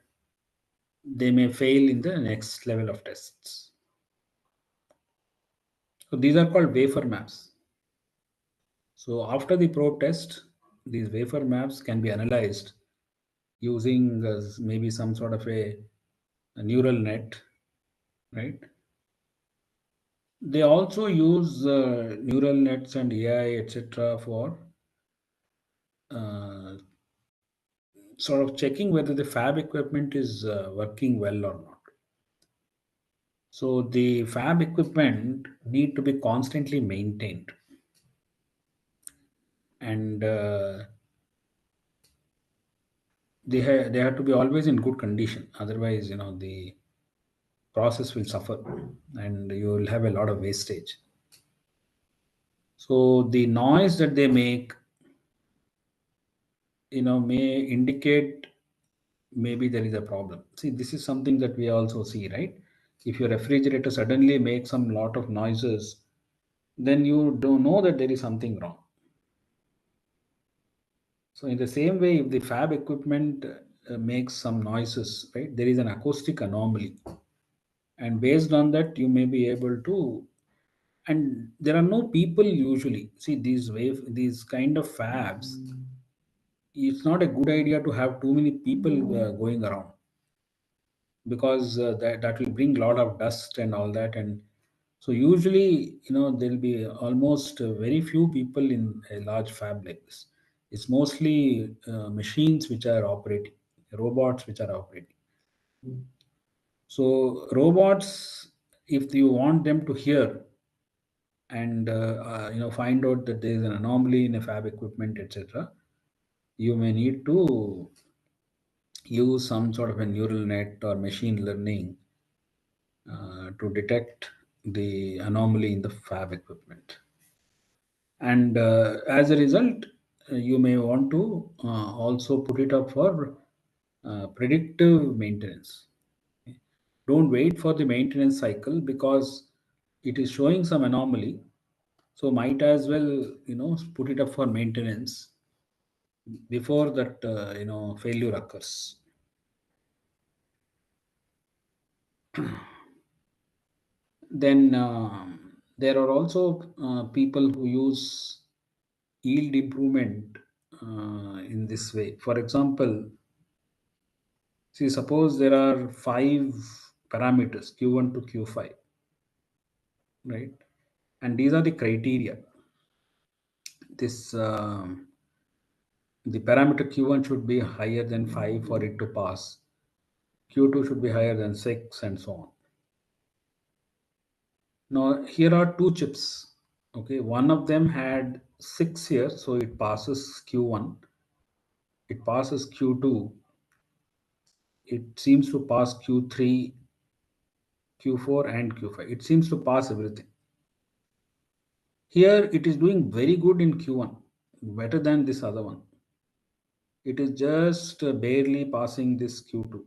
they may fail in the next level of tests. So these are called wafer maps. So after the probe test, these wafer maps can be analyzed using maybe some sort of a neural net, right? They also use neural nets and AI, etc., for uh, sort of checking whether the fab equipment is working well or not. So the fab equipment need to be constantly maintained, and they have to be always in good condition. Otherwise, the process will suffer, and you will have a lot of wastage. So the noise that they make, may indicate maybe there is a problem. See, this is something that we also see, right? If your refrigerator suddenly makes some lot of noises, then you don't know that there is something wrong. So in the same way, if the fab equipment makes some noises, right, there is an acoustic anomaly, and based on that, you may be able to. And there are no people usually. See these kind of fabs. It's not a good idea to have too many people going around, because that will bring a lot of dust and all that. And so usually, there'll be almost very few people in a large fab like this. It's mostly machines which are operating, robots which are operating. So robots, if you want them to hear and find out that there is an anomaly in a fab equipment, etc., you may need to use some sort of a neural net or machine learning to detect the anomaly in the fab equipment. And as a result, you may want to also put it up for predictive maintenance. Don't wait for the maintenance cycle, because it is showing some anomaly. So might as well, put it up for maintenance before that failure occurs. Then there are also people who use yield improvement in this way. For example, see, suppose there are five parameters Q1 to Q5, right? And these are the criteria. This the parameter Q1 should be higher than 5 for it to pass. Q2 should be higher than 6, and so on. Now, here are two chips. Okay, one of them had 6 here, so it passes Q1. It passes Q2. It seems to pass Q3, Q4, and Q5. It seems to pass everything. Here, it is doing very good in Q1, better than this other one. It is just barely passing this Q2,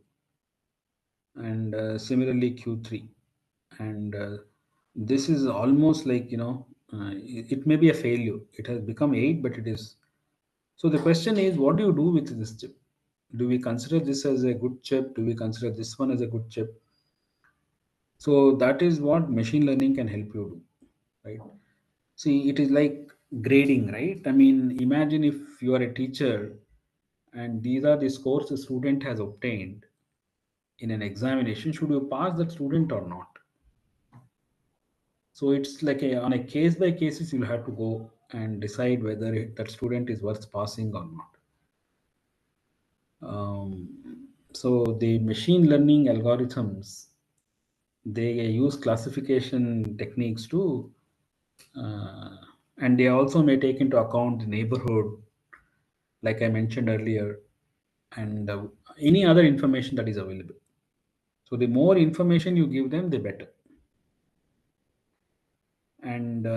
and similarly Q3. And this is almost like, it may be a failure. It has become 8, but it is. So the question is, what do you do with this chip? Do we consider this as a good chip? Do we consider this one as a good chip? So that is what machine learning can help you do, right? See, it is like grading, right? I mean, imagine if you are a teacher and these are the scores the student has obtained in an examination. Should you pass that student or not? So it's like on a case by cases, you'll have to go and decide whether that student is worth passing or not. So the machine learning algorithms, they use classification techniques to, uh, and they also may take into account the neighborhood, like I mentioned earlier, and any other information that is available. So the more information you give them, the better. And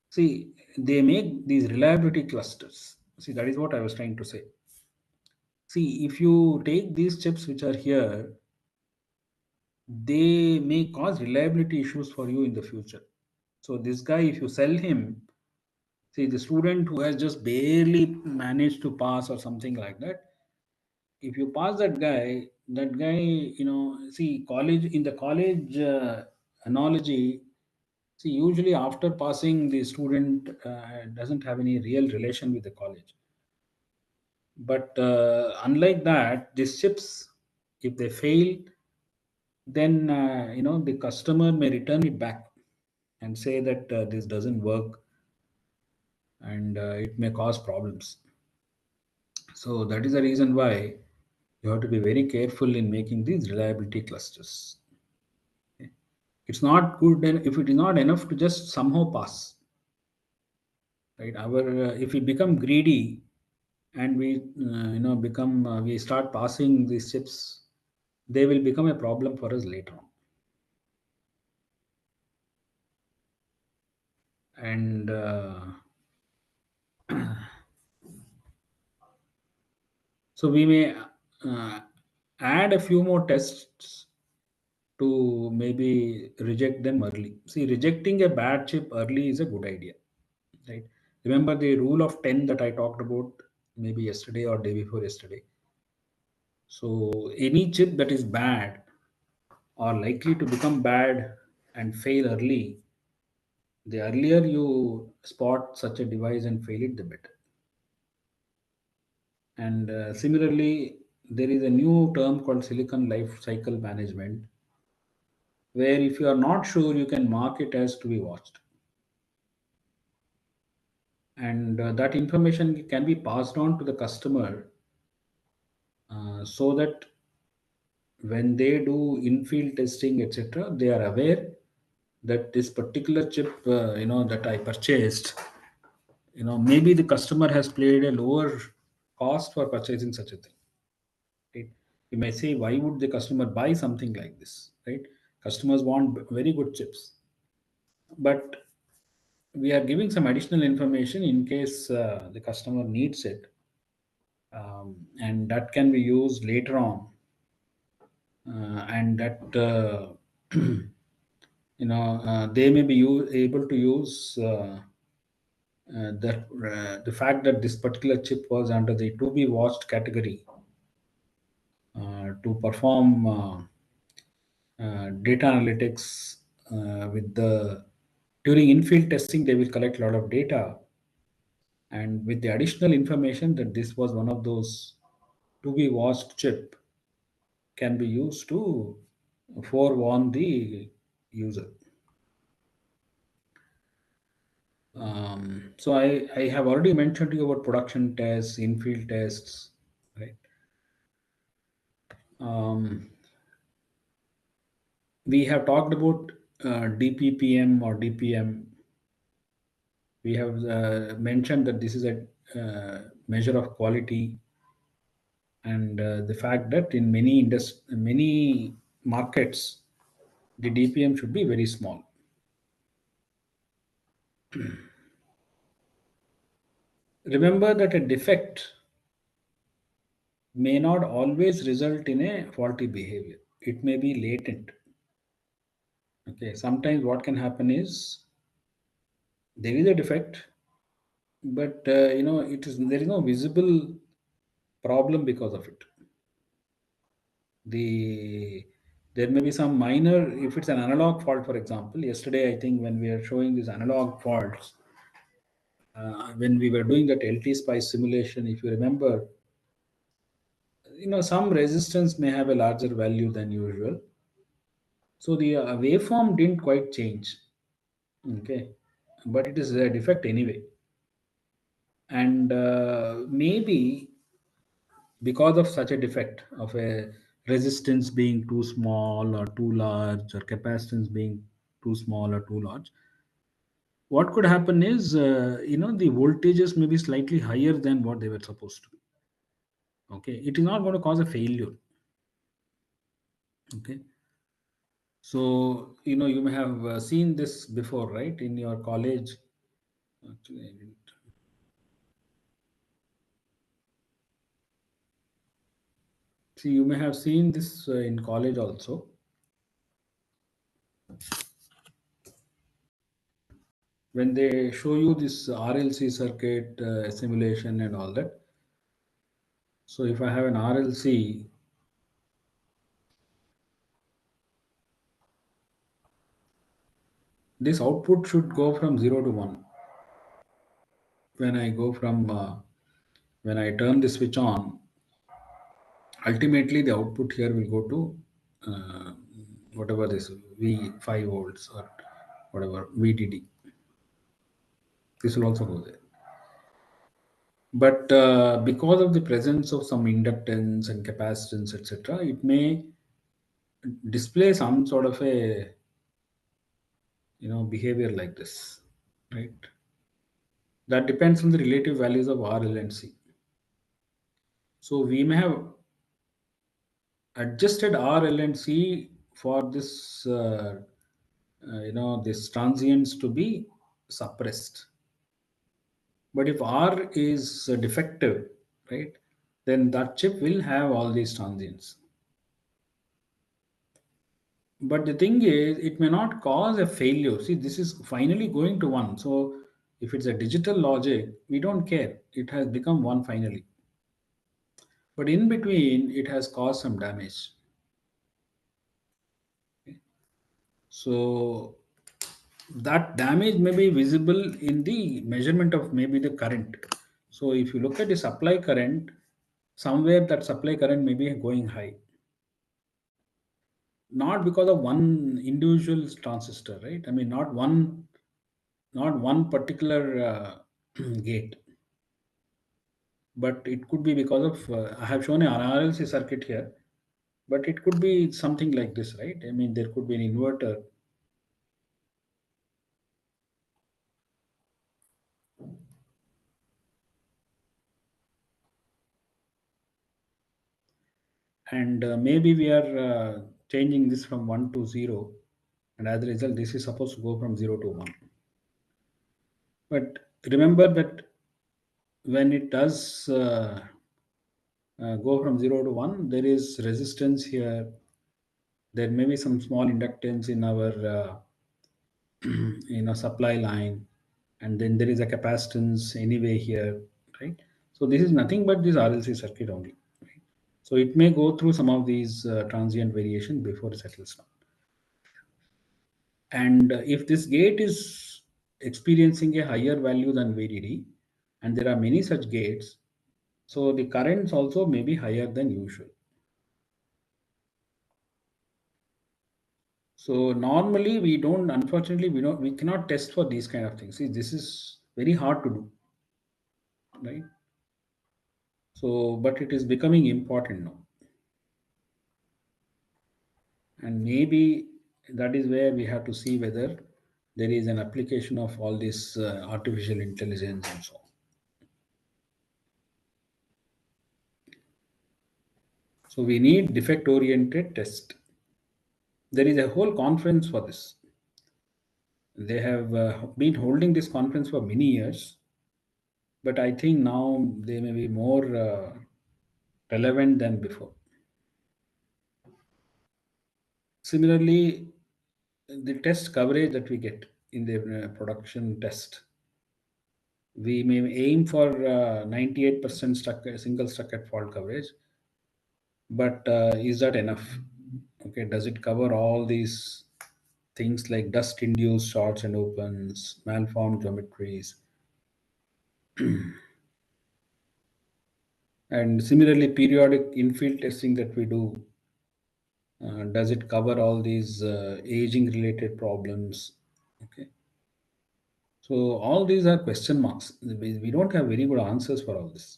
see, they make these reliability clusters. See, that is what I was trying to say. See, if you take these chips which are here, they may cause reliability issues for you in the future. So this guy, if you sell him, see, the student who has just barely managed to pass or something like that, if you pass that guy, see, college, in the college analogy, see, usually after passing, the student doesn't have any real relation with the college. But unlike that, these chips, if they fail, then the customer may return it back and say that this doesn't work, and it may cause problems. So that is the reason why you have to be very careful in making these reliability clusters. It's not good if it is not enough to just somehow pass, right? Our If we become greedy and we become we start passing these chips, they will become a problem for us later on. And so we may uh, add a few more tests to maybe reject them early. See, rejecting a bad chip early is a good idea, right? Remember the rule of 10 that I talked about maybe yesterday or day before yesterday. So, any chip that is bad or likely to become bad and fail early, the earlier you spot such a device and fail it, the better. And similarly, there is a new term called silicon life cycle management, where if you are not sure, you can mark it as to be watched. And that information can be passed on to the customer so that when they do in-field testing, etc., they are aware that this particular chip, that I purchased, maybe the customer has played a lower cost for purchasing such a thing. Right? You may say, why would the customer buy something like this? Right? Customers want very good chips, but we are giving some additional information in case the customer needs it, and that can be used later on, and that they may be able to use the fact that this particular chip was under the to be watched category to perform data analytics with the during in-field testing. They will collect a lot of data, and with the additional information that this was one of those to be watched chip can be used to forewarn the user. So I have already mentioned to you about production tests, in-field tests, right? Um, we have talked about DPPM or DPM. We have mentioned that this is a measure of quality, and the fact that in many markets, the DPM should be very small. Remember that a defect may not always result in a faulty behavior. It may be latent. Okay, sometimes what can happen is there is a defect, but it is there is no visible problem because of it. There may be some minor, if it's an analog fault, for example. Yesterday, I think when we are showing these analog faults, when we were doing that LT spice simulation, if you remember, some resistance may have a larger value than usual, so the waveform didn't quite change. Okay, but it is a defect anyway, and maybe because of such a defect of a resistance being too small or too large, or capacitance being too small or too large, what could happen is the voltages may be slightly higher than what they were supposed to be. Okay, it is not going to cause a failure. Okay, so you may have seen this before, right, in your college. Actually, I didn't. See, you may have seen this in college also, when they show you this RLC circuit simulation and all that. So if I have an RLC, this output should go from 0 to 1. When I go from when I turn the switch on, ultimately the output here will go to uh, whatever this V 5 volts or whatever VDD. This will also go there. But because of the presence of some inductance and capacitance, etc., it may display some sort of a behavior like this, right? That depends on the relative values of R, L, and C. So we may have adjusted R, L, and C for this, this transients to be suppressed. But if R is defective, right, then that chip will have all these transients. But the thing is, it may not cause a failure. See, this is finally going to one. So if it's a digital logic, we don't care. It has become one finally. But in between, it has caused some damage. So that damage may be visible in the measurement of maybe the current. So if you look at the supply current, somewhere that supply current may be going high, not because of one individual transistor, right? I mean, not one particular gate, but it could be because of I have shown an RLC circuit here, but it could be something like this, right? I mean, there could be an inverter, and maybe we are changing this from 1 to 0, and as a result this is supposed to go from 0 to 1. But remember that when it does go from 0 to 1, there is resistance here. There may be some small inductance in our supply line, and then there is a capacitance anyway here, right? So this is nothing but this RLC circuit only, right? So it may go through some of these transient variation before it settles down. And if this gate is experiencing a higher value than VDD, and there are many such gates, so the currents also may be higher than usual. So normally we cannot test for these kind of things. See, this is very hard to do, right? So, but it is becoming important now, and maybe that is where we have to see whether there is an application of all this artificial intelligence and so on. So we need defect oriented test. There is a whole conference for this. They have been holding this conference for many years, but I think now they may be more relevant than before. Similarly, the test coverage that we get in the production test, we may aim for 98% single stuck at fault coverage, but is that enough? Okay, does it cover all these things like dust induced shorts and opens, malformed geometries? And similarly, periodic infield testing that we do, does it cover all these aging related problems? Okay, so all these are question marks. We don't have very good answers for all this.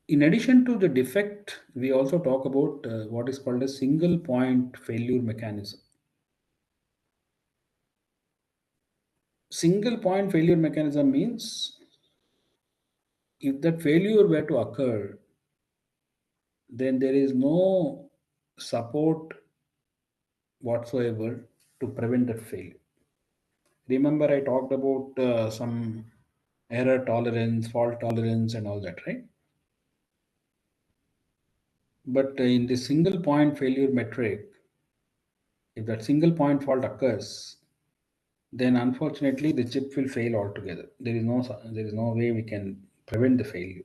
In addition to the defect, we also talk about what is called a single point failure mechanism. Single point failure mechanism means if that failure were to occur, then there is no support whatsoever to prevent that failure. Remember, I talked about some error tolerance, fault tolerance, and all that, right? But in the single point failure metric, if that single point fault occurs, then unfortunately the chip will fail altogether. There is no way we can prevent the failure.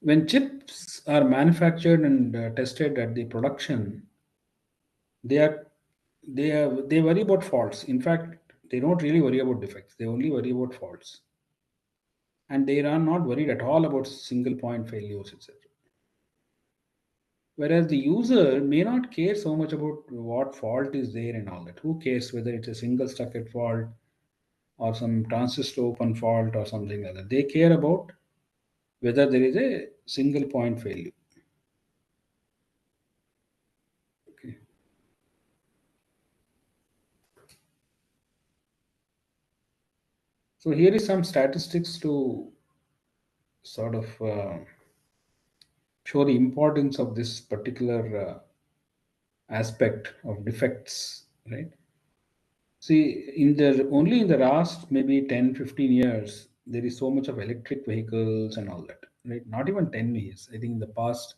When chips are manufactured and tested at the production, they are they worry about faults. In fact, they don't really worry about defects. They only worry about faults, and they are not worried at all about single point failures, etc. Whereas the user may not care so much about what fault is there and all that. Who cares whether it's a single socket fault or some transistor open fault or something like that? They care about whether there is a single point failure. Okay. So here is some statistics to sort of show the importance of this particular aspect of defects, right? See, in the only in the last maybe 10, 15 years, there is so much of electric vehicles and all that. Right? Not even 10 years. I think in the past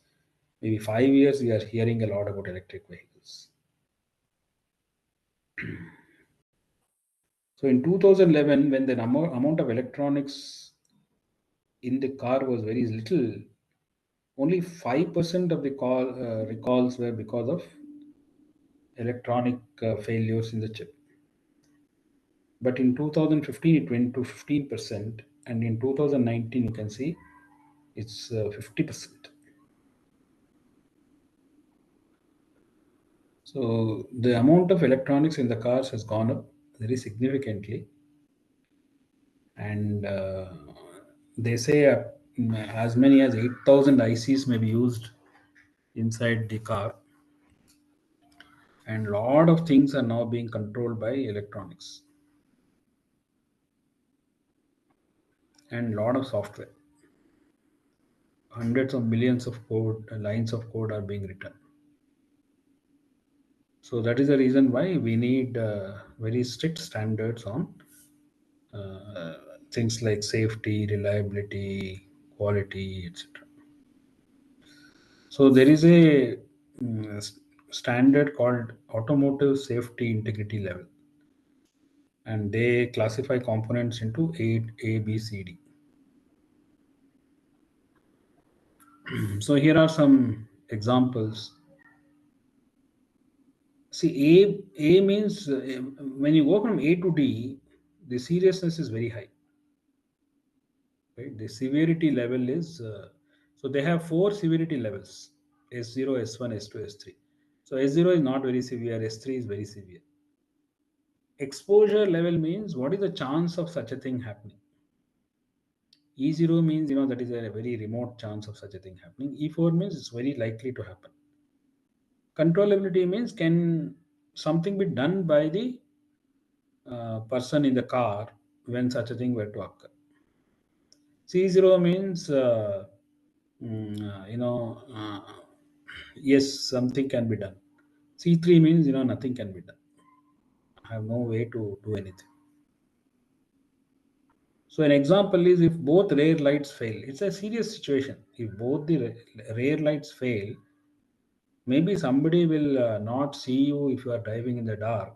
maybe 5 years we are hearing a lot about electric vehicles. So in 2011, when the amount of electronics in the car was very little, only 5% of the recalls were because of electronic failures in the chip. But in 2015, it went to 15%, and in 2019, you can see it's 50%. So the amount of electronics in the cars has gone up very significantly, and they say as many as 8,000 ICs may be used inside the car, and lot of things are now being controlled by electronics and lot of software. Hundreds of millions of code lines of code are being written. So that is the reason why we need very strict standards on uh, things like safety, reliability, quality, etc. So there is a standard called automotive safety integrity level, and they classify components into 8 A, B, C, D. So here are some examples. See, A means when you go from A to D, the seriousness is very high. Right? The severity level is so they have four severity levels: S0, S1, S2, S3. So S0 is not very severe, S3 is very severe. Exposure level means what is the chance of such a thing happening. E0 means that is a very remote chance of such a thing happening. E4 means it's very likely to happen. Controllability means can something be done by the person in the car when such a thing were to occur. C0 means yes, something can be done. C3 means nothing can be done. I have no way to do anything. So an example is if both rear lights fail, it's a serious situation. If both the rear lights fail, maybe somebody will not see you if you are driving in the dark,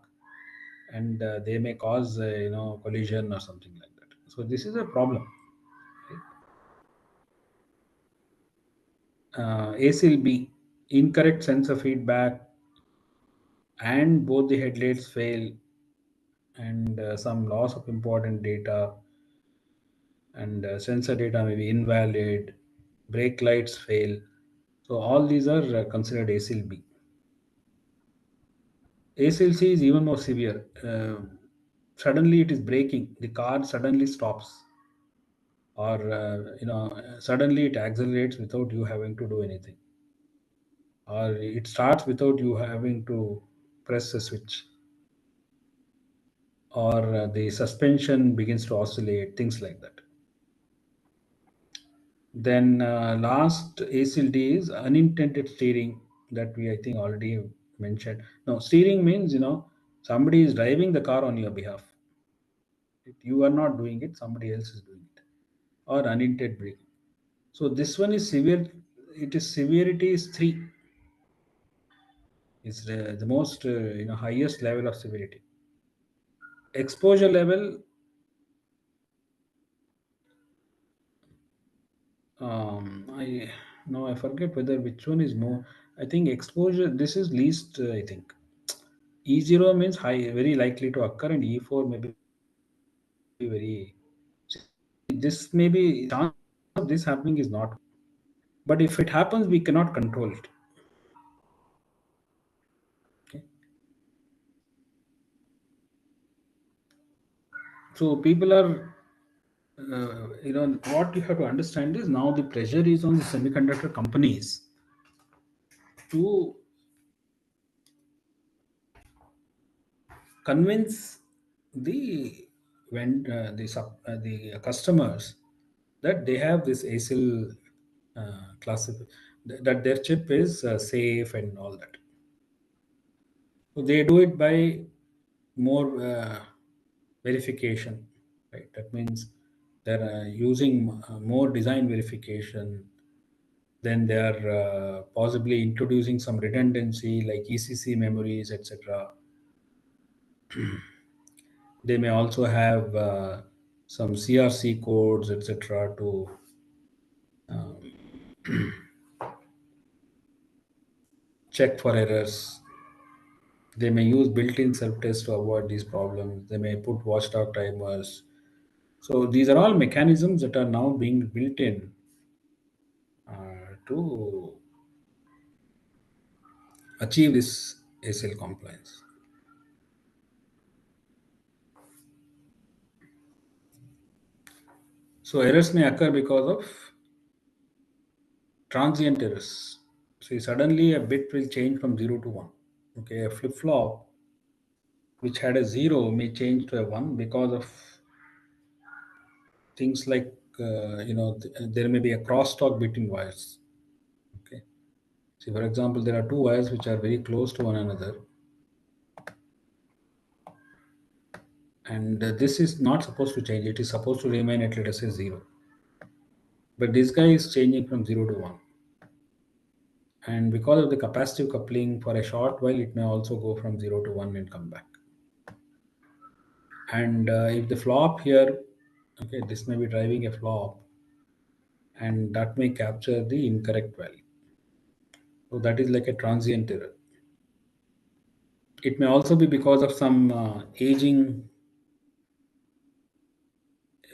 and they may cause collision or something like that. So this is a problem. ACLB, incorrect sensor feedback, and both the headlights fail, and some loss of important data, and sensor data may be invalid, brake lights fail. So all these are considered ACLB. ACLC is even more severe. Suddenly it is braking, the car suddenly stops, or suddenly it accelerates without you having to do anything, or it starts without you having to press a switch, or the suspension begins to oscillate, things like that. Then last ACLD is unintended steering, that we I think already mentioned. No, steering means somebody is driving the car on your behalf. You are not doing it; somebody else is doing it, or unintended braking. So this one is severe. It is severity is 3. It's the most highest level of severity. Exposure level, I no, I forget whether which one is more. I think exposure. This is least. I think E0 means high, very likely to occur, and E4 may be very. This may be chance of this happening is not, but if it happens, we cannot control it. Okay? So people are, what you have to understand is now the pressure is on the semiconductor companies to convince the the customers that they have this ASIL that their chip is safe and all that. So they do it by more verification, right? That means They're using more design verification. Then they are possibly introducing some redundancy like ECC memories, etc. They may also have some CRC codes, etc., to check for errors. They may use built-in self-tests to avoid these problems. They may put watchdog timers. So these are all mechanisms that are now being built in to achieve this ASIL compliance. So errors may occur because of transient errors. See, suddenly a bit will change from 0 to 1. Okay, a flip flop which had a 0 may change to a 1 because of things like, there may be a crosstalk between wires. Okay. See, for example, there are two wires which are very close to one another, and this is not supposed to change. It is supposed to remain at, let us say, 0. But this guy is changing from 0 to 1. And because of the capacitive coupling, for a short while, it may also go from 0 to 1 and come back. And if the flop here, okay, this may be driving a flop, and that may capture the incorrect value. So that is like a transient error. It may also be because of some aging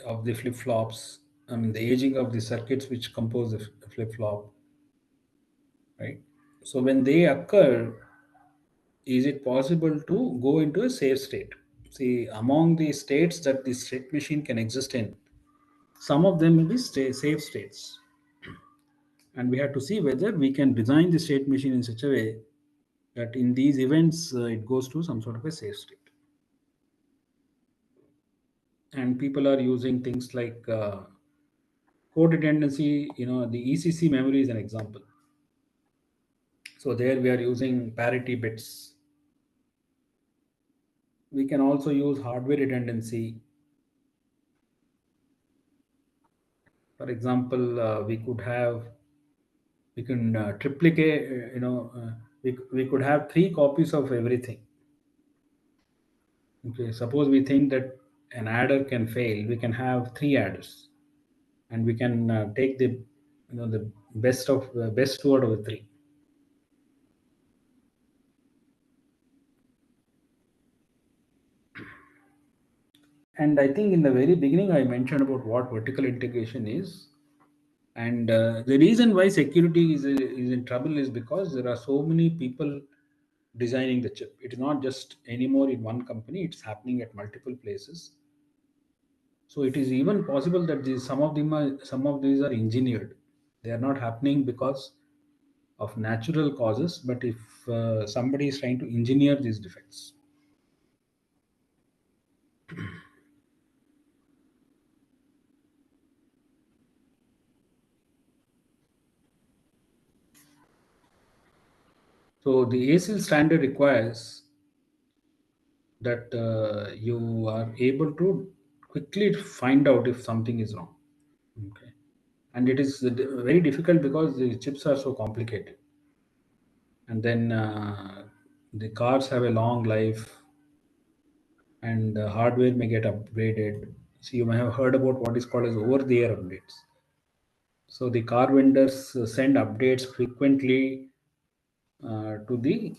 of the flip flops. I mean, the aging of the circuits which compose the flip flop, right? So when they occur, is it possible to go into a safe state? See, among the states that the state machine can exist in, some of them will be safe states, and we have to see whether we can design the state machine in such a way that in these events it goes to some sort of a safe state. And people are using things like code redundancy. The ECC memory is an example. So there we are using parity bits. We can also use hardware redundancy. For example, we can triplicate, we could have three copies of everything. Okay, suppose we think that an adder can fail, we can have three adders, and we can take the best two out of the three. And I think in the very beginning I mentioned about what vertical integration is. And the reason why security is in trouble is because there are so many people designing the chip. It is not just anymore in one company, it's happening at multiple places. So it is even possible that some of these are engineered. They are not happening because of natural causes, but if somebody is trying to engineer these defects. So the ASIL standard requires that you are able to quickly find out if something is wrong. Okay. And it is very difficult because the chips are so complicated. And then the cars have a long life, and hardware may get upgraded. So you may have heard about what is called as over-the-air updates. So the car vendors send updates frequently to the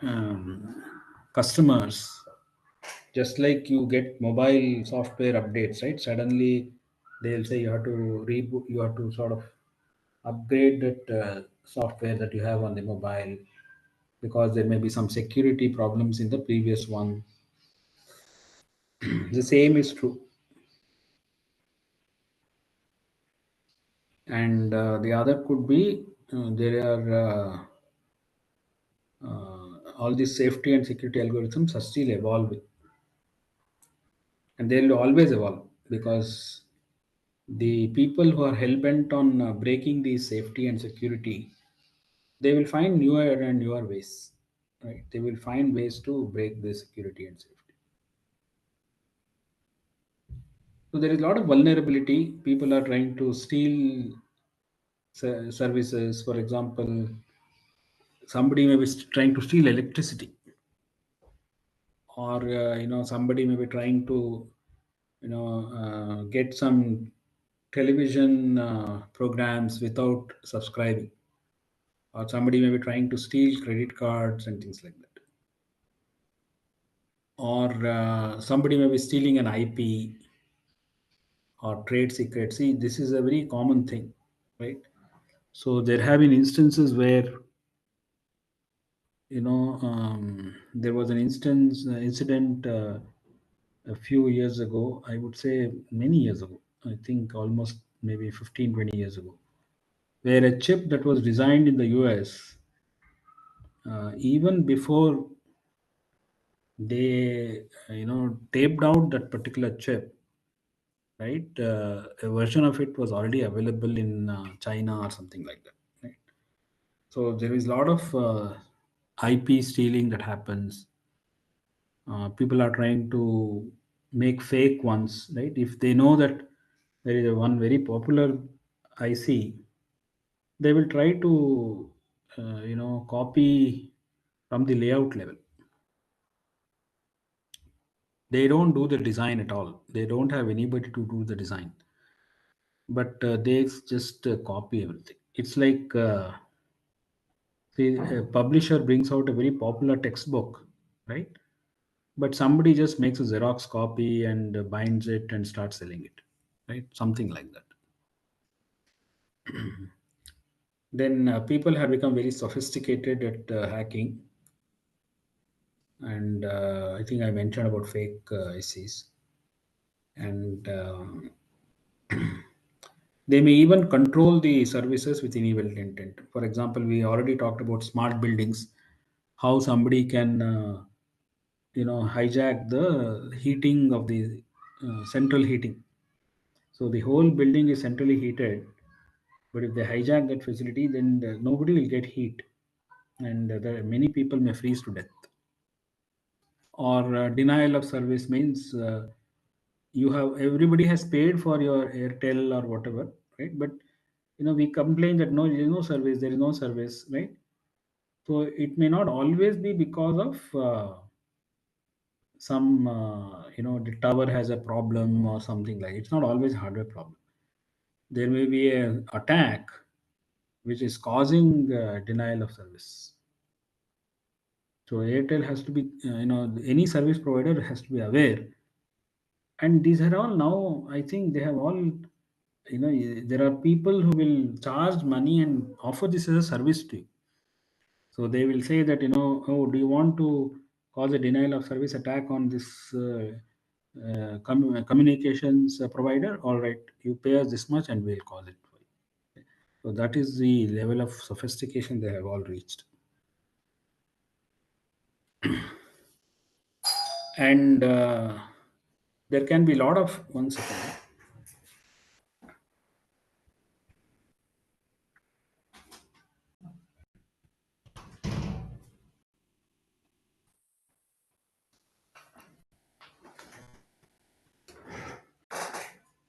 um, customers, just like you get mobile software updates, right? Suddenly they'll say you have to reboot, you have to sort of upgrade that software that you have on the mobile because there may be some security problems in the previous one. The same is true. And the other could be there are all these safety and security algorithms are still evolving, and they will always evolve because the people who are hell bent on breaking the safety and security, they will find newer and newer ways, right? They will find ways to break the security and safety. So there is a lot of vulnerability. People are trying to steal services. For example, somebody may be trying to steal electricity, or somebody may be trying to get some television programs without subscribing, or somebody may be trying to steal credit cards and things like that, or somebody may be stealing an IP or trade secret. See, this is a very common thing, right? So there have been instances where there was an incident a few years ago. I would say many years ago. I think almost maybe 15, 20 years ago, where a chip that was designed in the US, even before they taped out that particular chip, right? A version of it was already available in China or something like that, right? So there is a lot of IP stealing that happens. People are trying to make fake ones, right? If they know that there is a one very popular IC, they will try to copy from the layout level. They don't do the design at all. They don't have anybody to do the design, but they just copy everything. It's like a publisher brings out a very popular textbook, right? But somebody just makes a Xerox copy and binds it and starts selling it, right? Something like that. Then people have become very sophisticated at hacking, and I think I mentioned about fake ICs, and they may even control the services with evil intent. For example, we already talked about smart buildings, how somebody can hijack the heating of the central heating. So the whole building is centrally heated, but if they hijack that facility, then nobody will get heat, and many people may freeze to death. Or denial of service means you have everybody has paid for your Airtel or whatever, right? But we complain that no, there is no service, there is no service, right? So it may not always be because of some the tower has a problem or something like. It's not always hardware problem. There may be an attack which is causing denial of service. So Airtel has to be, any service provider has to be aware. And these are all now, I think they have all, there are people who will charge money and offer this as a service to you. So they will say that, oh, do you want to cause a denial of service attack on this communications provider? All right, you pay us this much and we'll cause it for you. So that is the level of sophistication they have all reached. And there can be a lot of, one second.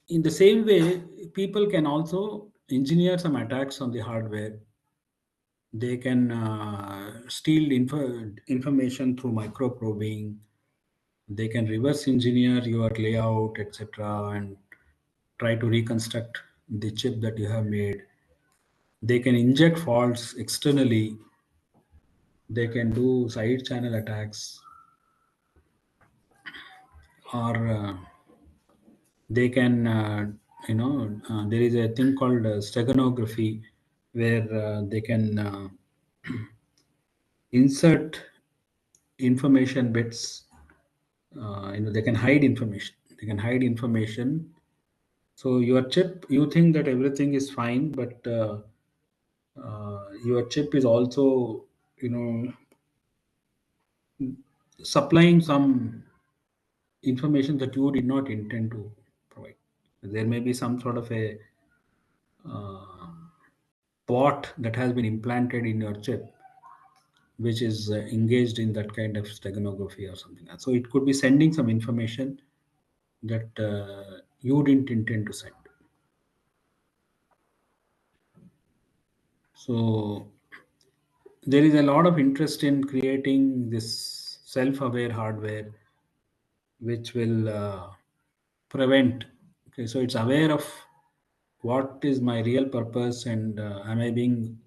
In the same way, people can also engineer some attacks on the hardware. They can steal information through micro probing. They can reverse engineer your layout, etc., and try to reconstruct the chip that you have made. They can inject faults externally. They can do side channel attacks, or they can, there is a thing called steganography, where they can insert information bits. They can hide information. They can hide information. So your chip, you think that everything is fine, but your chip is also, supplying some information that you did not intend to provide. There may be some sort of a uh, bot that has been implanted in your chip, which is engaged in that kind of steganography or something. So it could be sending some information that you didn't intend to send. So there is a lot of interest in creating this self-aware hardware which will prevent. Okay, so it's aware of what is my real purpose, and am I being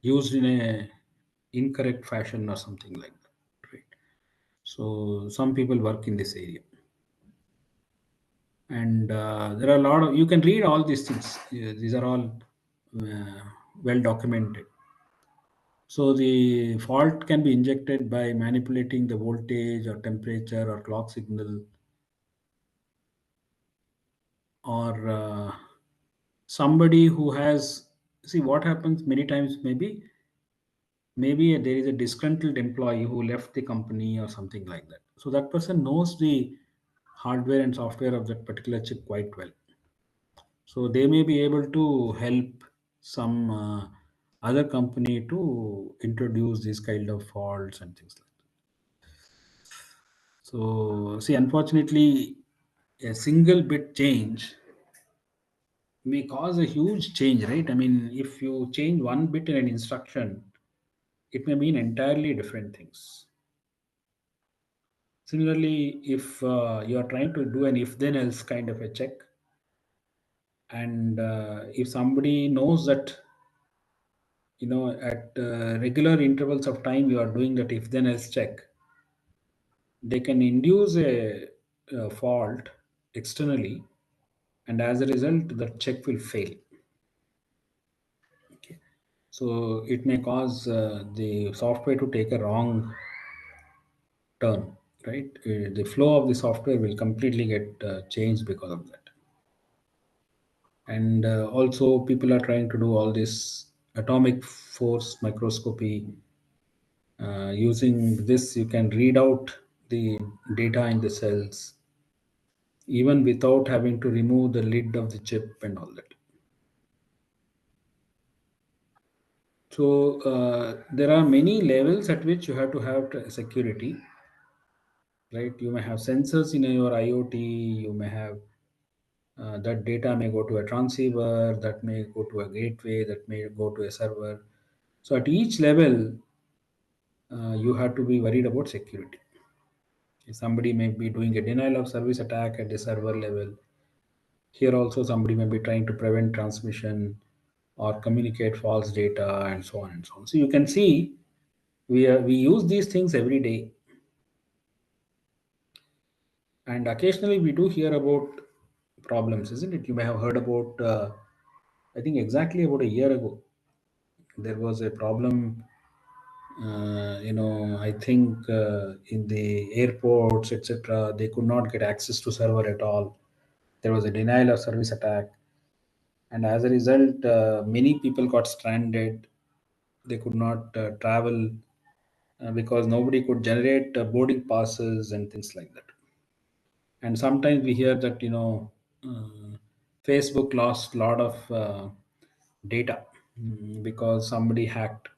used in a incorrect fashion or something like that, right? So some people work in this area, and there are a lot of, you can read all these things. These are all uh, well documented. So the fault can be injected by manipulating the voltage or temperature or clock signal, or somebody who has, see what happens many times, maybe there is a disgruntled employee who left the company or something like that. So that person knows the hardware and software of that particular chip quite well. So they may be able to help some other company to introduce these kind of faults and things like that. So see, unfortunately, a single bit change may cause a huge change, right? I mean, if you change one bit in an instruction, it may mean entirely different things. Similarly, if you are trying to do an if then else kind of a check, and if somebody knows that, at regular intervals of time you are doing that if then else check, they can induce a fault externally, and as a result, the check will fail. Okay. So it may cause the software to take a wrong turn, right? The flow of the software will completely get changed because of that. And also, people are trying to do all this atomic force microscopy. Using this, you can read out the data in the cells, even without having to remove the lid of the chip and all that. So there are many levels at which you have to have security, right? You may have sensors in your IoT. You may have that data may go to a transceiver, that may go to a gateway, that may go to a server. So at each level, you have to be worried about security. Somebody may be doing a denial of service attack at the server level. Here also, somebody may be trying to prevent transmission or communicate false data, and so on and so on. So you can see we use these things every day, and occasionally we do hear about problems, isn't it? You may have heard about. I think exactly about a year ago, there was a problem. I think in the airports, etc., they could not get access to server at all. There was a denial of service attack, and as a result, many people got stranded. They could not travel because nobody could generate boarding passes and things like that. And sometimes we hear that uh, Facebook lost a lot of data, because somebody hacked,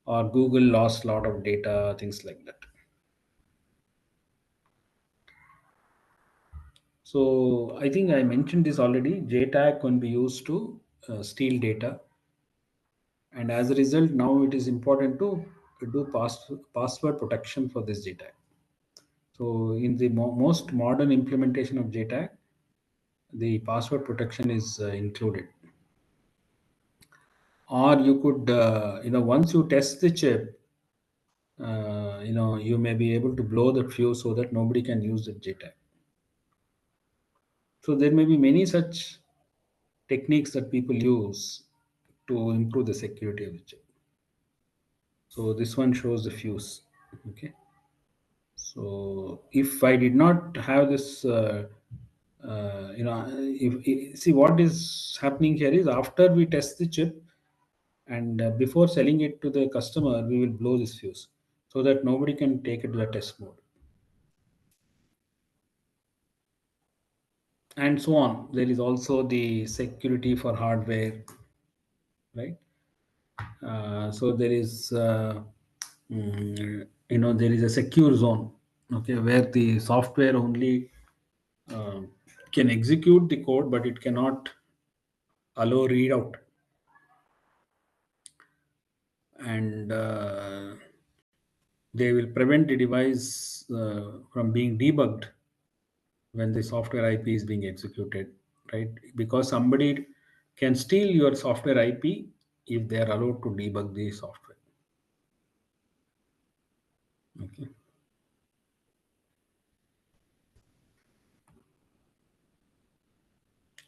or Google lost a lot of data, things like that. So I think I mentioned this already. JTAG can be used to steal data, and as a result, now it is important to do password protection for this JTAG. So in the most modern implementation of JTAG, the password protection is included. Or you could, once you test the chip, you may be able to blow the fuse so that nobody can use the JTAG. So there may be many such techniques that people use to improve the security of the chip. So this one shows the fuse. Okay. So if I did not have this, see what is happening here is, after we test the chip, and before selling it to the customer, we will blow this fuse so that nobody can take it to the test mode, and so on. There is also the security for hardware, right? So there is, there is a secure zone, okay, where the software only can execute the code, but it cannot allow readout. And they will prevent the device from being debugged when the software IP is being executed, right? Because somebody can steal your software IP if they are allowed to debug the software. Okay.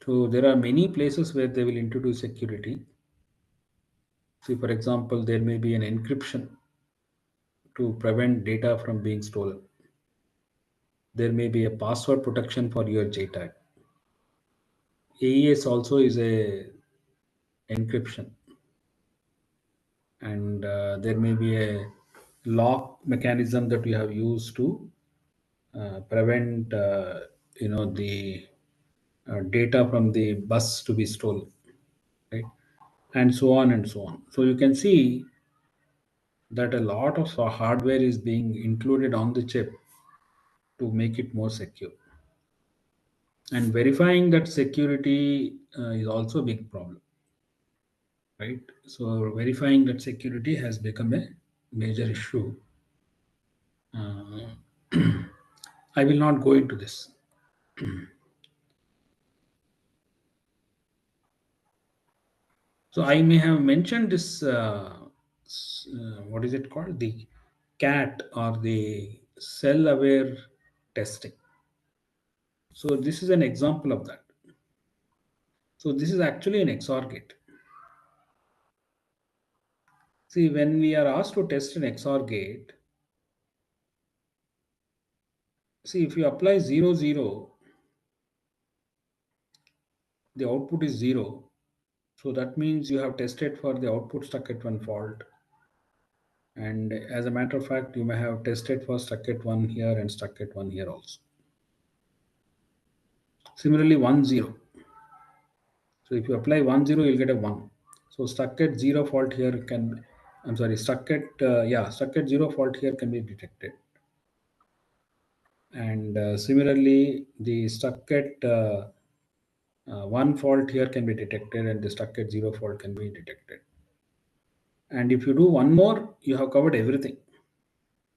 So there are many places where they will introduce security. See, for example, there may be an encryption to prevent data from being stolen. There may be a password protection for your JTAG. AES also is a encryption, and there may be a lock mechanism that we have used to prevent the data from the bus to be stolen, right? And so on and so on. So you can see that a lot of hardware is being included on the chip to make it more secure. And verifying that security is also a big problem, right? So verifying that security has become a major issue. uh, I will not go into this. So I may have mentioned this what is it called, the cat or the cell aware testing. So this is an example of that. So this is actually an XOR gate. See, when we are asked to test an XOR gate, see, if you apply 0 0, the output is 0. So that means you have tested for the output stuck at one fault. And as a matter of fact, you may have tested for stuck at one here and stuck at one here also. Similarly, 1 0. So if you apply 1 0, you'll get a 1. So stuck at 0 fault here can, I'm sorry, stuck at 0 fault here can be detected. And similarly, the stuck at one fault here can be detected, and the stuck at 0 fault can be detected. And if you do one more, you have covered everything.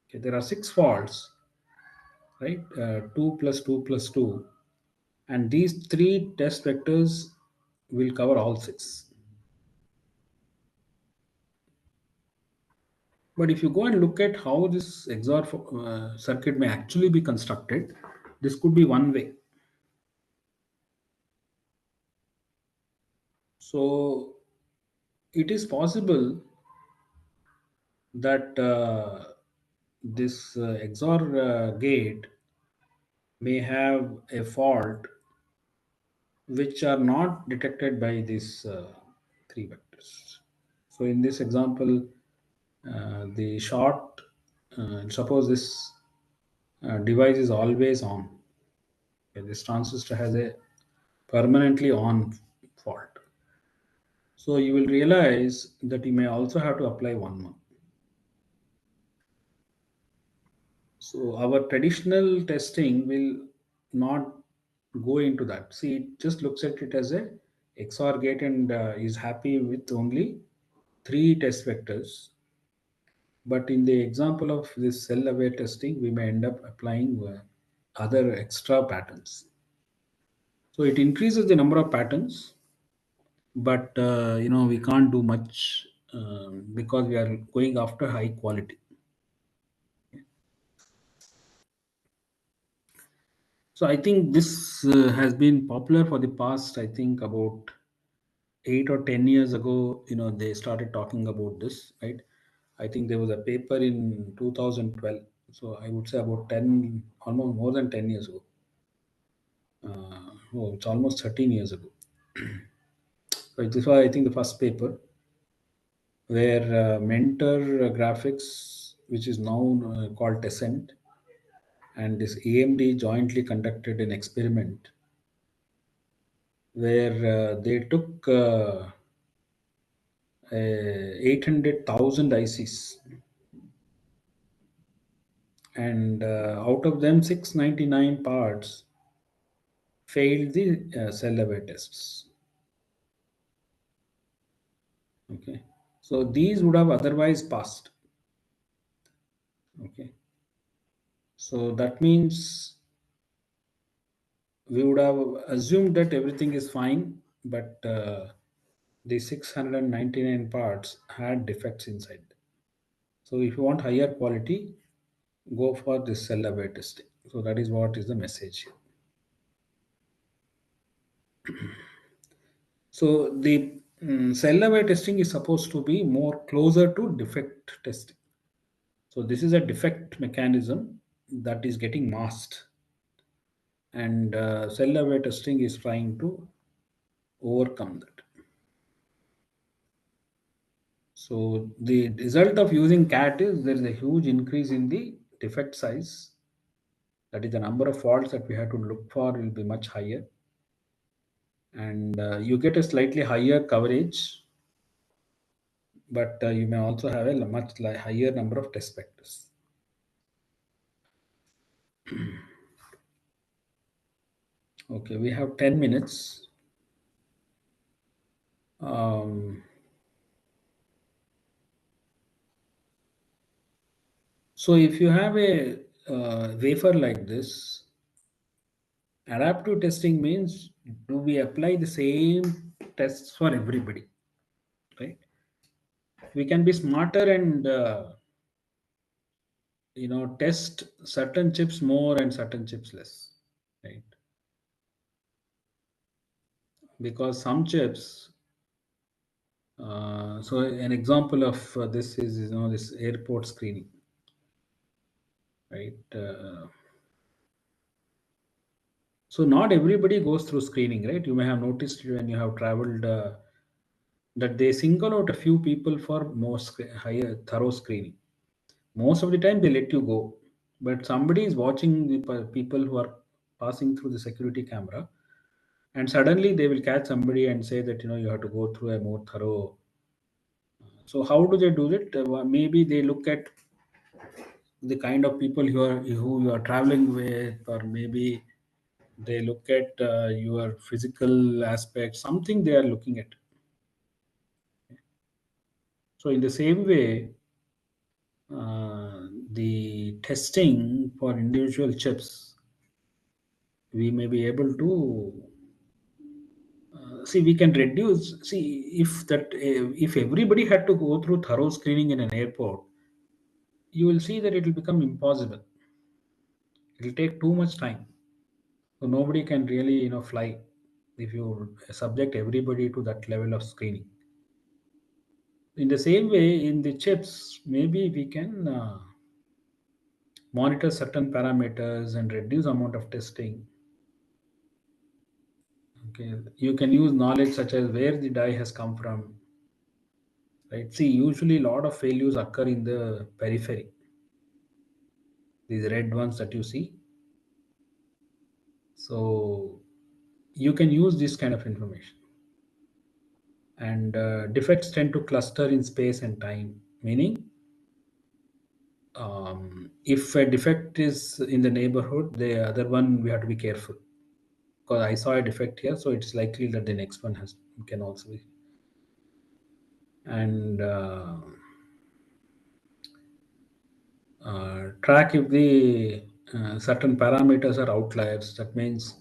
Okay, there are 6 faults, right? 2 plus 2 plus 2. And these three test vectors will cover all 6. But if you go and look at how this XOR circuit may actually be constructed, this could be one way. So it is possible that this XOR gate may have a fault which are not detected by these three vectors. So in this example, the short, suppose this device is always on. Okay, this transistor has a permanently on fault. So you will realize that you may also have to apply one more. So our traditional testing will not go into that. See, it just looks at it as a XOR gate and is happy with only three test vectors. But in the example of this cell aware testing, we may end up applying other extra patterns. So it increases the number of patterns, but we can't do much because we are going after high quality. So I think this has been popular for the past, I think, about 8 or 10 years ago. They started talking about this, right? I think there was a paper in 2012. So I would say about 10, almost more than 10 years ago. Oh, it's almost 13 years ago. Right, this was, I think, the first paper where Mentor Graphics, which is now called Tessent, and this AMD jointly conducted an experiment where they took 800,000 ICs, and out of them 699 parts failed the cell level tests. Okay, so these would have otherwise passed. Okay, so that means we would have assumed that everything is fine, but the 699 parts had defects inside. So if you want higher quality, go for this cell level testing. So that is what is the message here. So the cell level testing is supposed to be more closer to defect testing. So this is a defect mechanism that is getting masked, and cell level testing is trying to overcome that. So the result of using CAT is there is a huge increase in the defect size. That is the number of faults that we have to look for will be much higher, and you get a slightly higher coverage, but you may also have a much higher number of test vectors. Okay, we have 10 minutes. Um, so if you have a wafer like this, adaptive testing means do we apply the same tests for everybody, right? We can be smarter and test certain chips more and certain chips less, right? Because some chips, so an example of this is this airport screening, right? So not everybody goes through screening, right? You may have noticed when you have traveled that they single out a few people for more higher thorough screening. Most of the time they let you go, but somebody is watching the people who are passing through the security camera, and suddenly they will catch somebody and say that you have to go through a more thorough. So how do they do it? Maybe they look at the kind of people who you are traveling with, or maybe they look at your physical aspect, something they are looking at. So in the same way, the testing for individual chips, we may be able to see, we can reduce, see, if everybody had to go through thorough screening in an airport, you will see that it will become impossible. It will take too much time. So nobody can really fly if you subject everybody to that level of screening. In the same way, in the chips, maybe we can monitor certain parameters and reduce amount of testing. Okay, you can use knowledge such as where the die has come from, right? See, usually a lot of failures occur in the periphery. These red ones that you see. So you can use this kind of information. And defects tend to cluster in space and time, meaning if a defect is in the neighborhood, the other one we have to be careful, because I saw a defect here, so it's likely that the next one has can also be. And track if the certain parameters are outliers. That means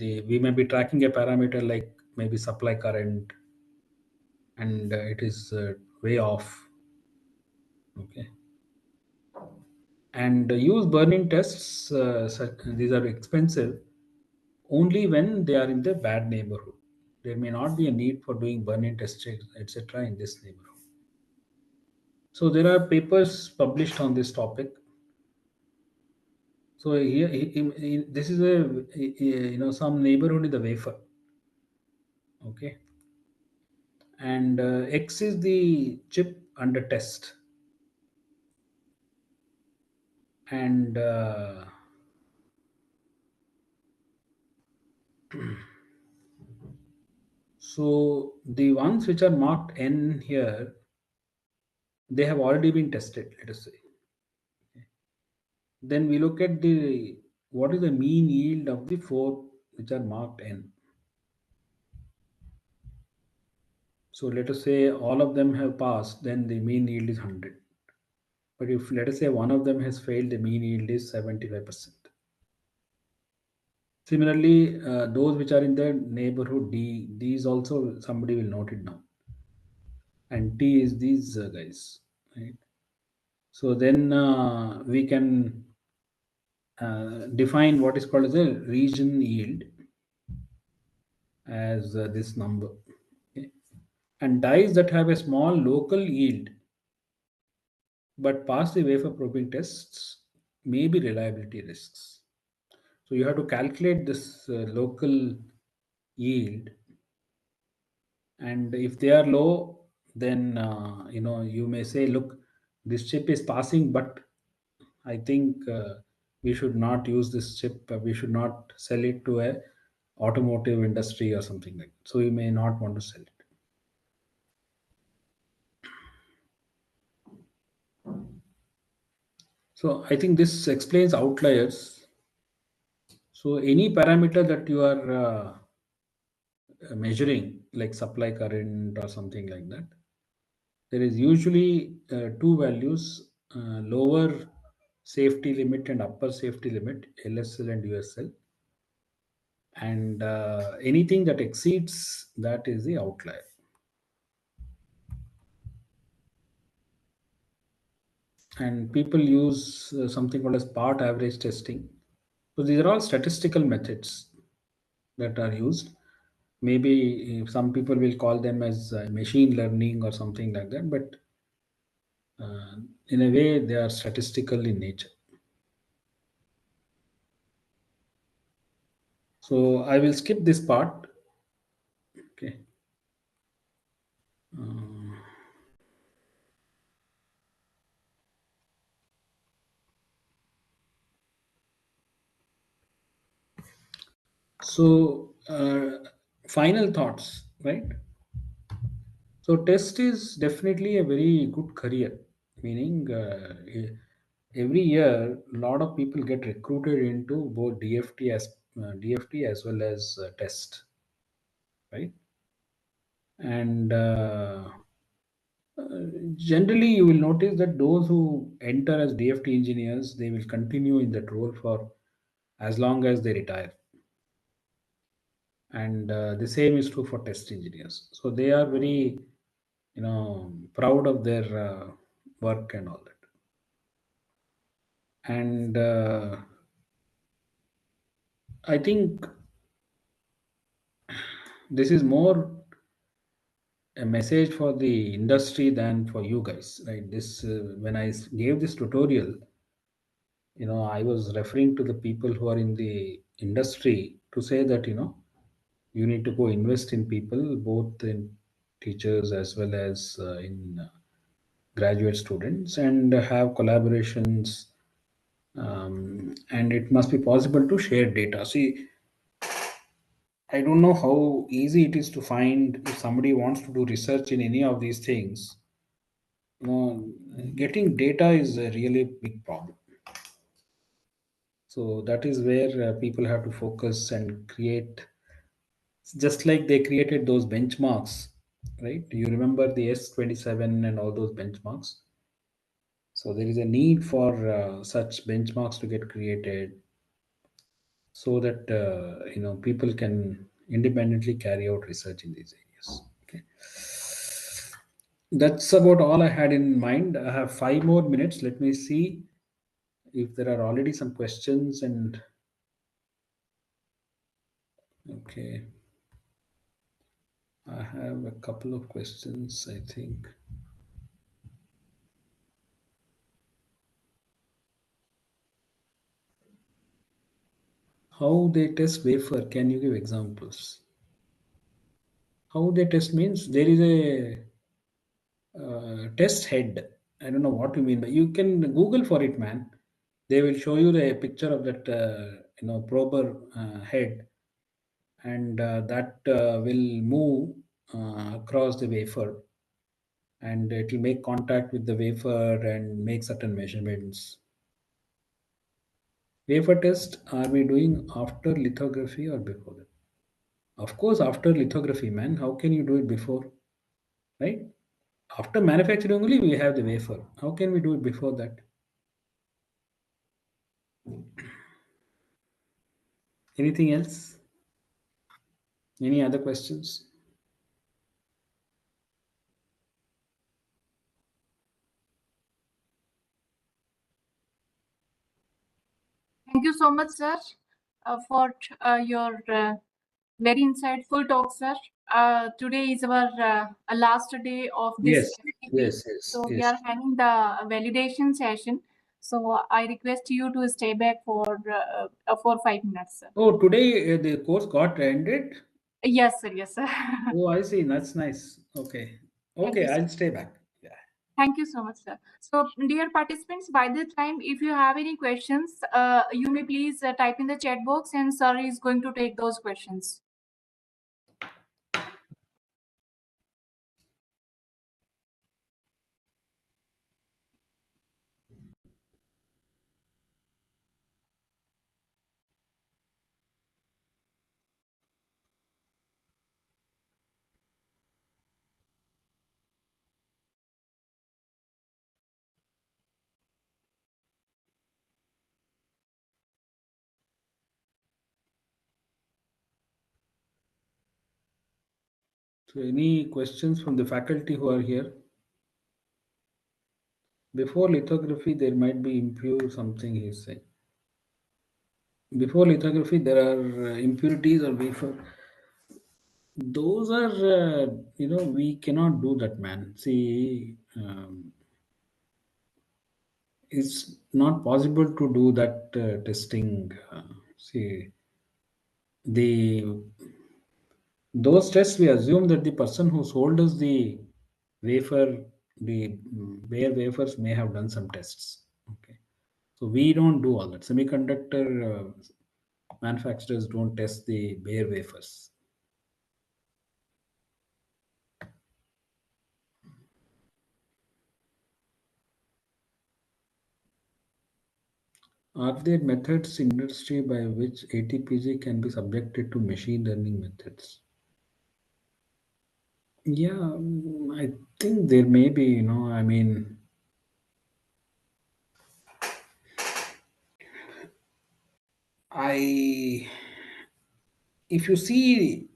we may be tracking a parameter like maybe supply current, and it is way off. Okay, and use burn-in tests. These are expensive only when they are in the bad neighborhood. There may not be a need for doing burn-in tests, etc., in this neighborhood. So there are papers published on this topic. So here, this is some neighborhood in the wafer. Okay, and X is the chip under test, and so the ones which are marked N here, they have already been tested. Let us say. Then we look at the what is the mean yield of the four which are marked N? So let us say all of them have passed, then the mean yield is 100. But if let us say one of them has failed, the mean yield is 75%. Similarly, those which are in the neighborhood D, these also somebody will note it down. And T is these guys, right? So then we can define what is called as a region yield as this number. Okay? And dyes that have a small local yield but pass the wafer probing tests may be reliability risks. So you have to calculate this local yield, and if they are low, then you may say, look, this chip is passing, but I think we should not use this chip. We should not sell it to a automotive industry or something like that. So you may not want to sell it. So I think this explains outliers. So any parameter that you are measuring, like supply current or something like that, there is usually two values: lower safety limit and upper safety limit, LSL and USL, and anything that exceeds that is the outlier. And people use something called as part average testing. So these are all statistical methods that are used. Maybe some people will call them as machine learning or something like that, but uh, in a way they are statistical in nature. So I will skip this part. Okay. So final thoughts, right? So test is definitely a very good career, meaning every year a lot of people get recruited into both DFT as well as test, right? And generally you will notice that those who enter as DFT engineers, they will continue in that role for as long as they retire. And the same is true for test engineers. So they are very, proud of their work and all that. And I think this is more a message for the industry than for you guys, right? This when gave this tutorial, I was referring to the people who are in the industry to say that you need to go invest in people, both in teachers as well as in graduate students, and have collaborations. And it must be possible to share data. See, I don't know how easy it is to find if somebody wants to do research in any of these things. Getting data is a really big problem. So that is where people have to focus and create, just like they created those benchmarks, right? Do you remember the S27 and all those benchmarks? So there is a need for such benchmarks to get created so that people can independently carry out research in these areas. Okay, that's about all I had in mind. I have 5 more minutes. Let me see if there are already some questions. And okay, I have a couple of questions, I think. How they test wafer? Can you give examples? How they test means there is a test head. I don't know what you mean, but you can Google for it, man. They will show you the picture of that prober head, and that will move across the wafer, and it will make contact with the wafer and make certain measurements. Wafer test are we doing after lithography or before that? Of course, after lithography, man. How can you do it before? Right? After manufacturing only we have the wafer. How can we do it before that? Anything else? Any other questions? Thank you so much, sir, for your very insightful talk, sir. Today is our last day of this Yes, FTP, yes, yes, so we yes. are having the validation session. So I request you to stay back for 5 minutes, sir. Oh, today the course got ended. Yes, sir. Yes, sir. Oh, I see. That's nice. Okay. Thank Okay, you, sir. I'll stay back. Yeah. Thank you so much, sir. So, dear participants, by the time, if you have any questions, you may please type in the chat box, and sir is going to take those questions. So, any questions from the faculty who are here? Before lithography, there might be impure something he is saying. Before lithography, there are impurities or wafer. Those are, we cannot do that, man. See, it's not possible to do that testing. See, the those tests we assume that the person who sold us the wafer, the bare wafers may have done some tests. Okay, so we don't do all that. Semiconductor manufacturers don't test the bare wafers. Are there methods in industry by which ATPG can be subjected to machine learning methods? Yeah, I think there may be, I mean, I if you see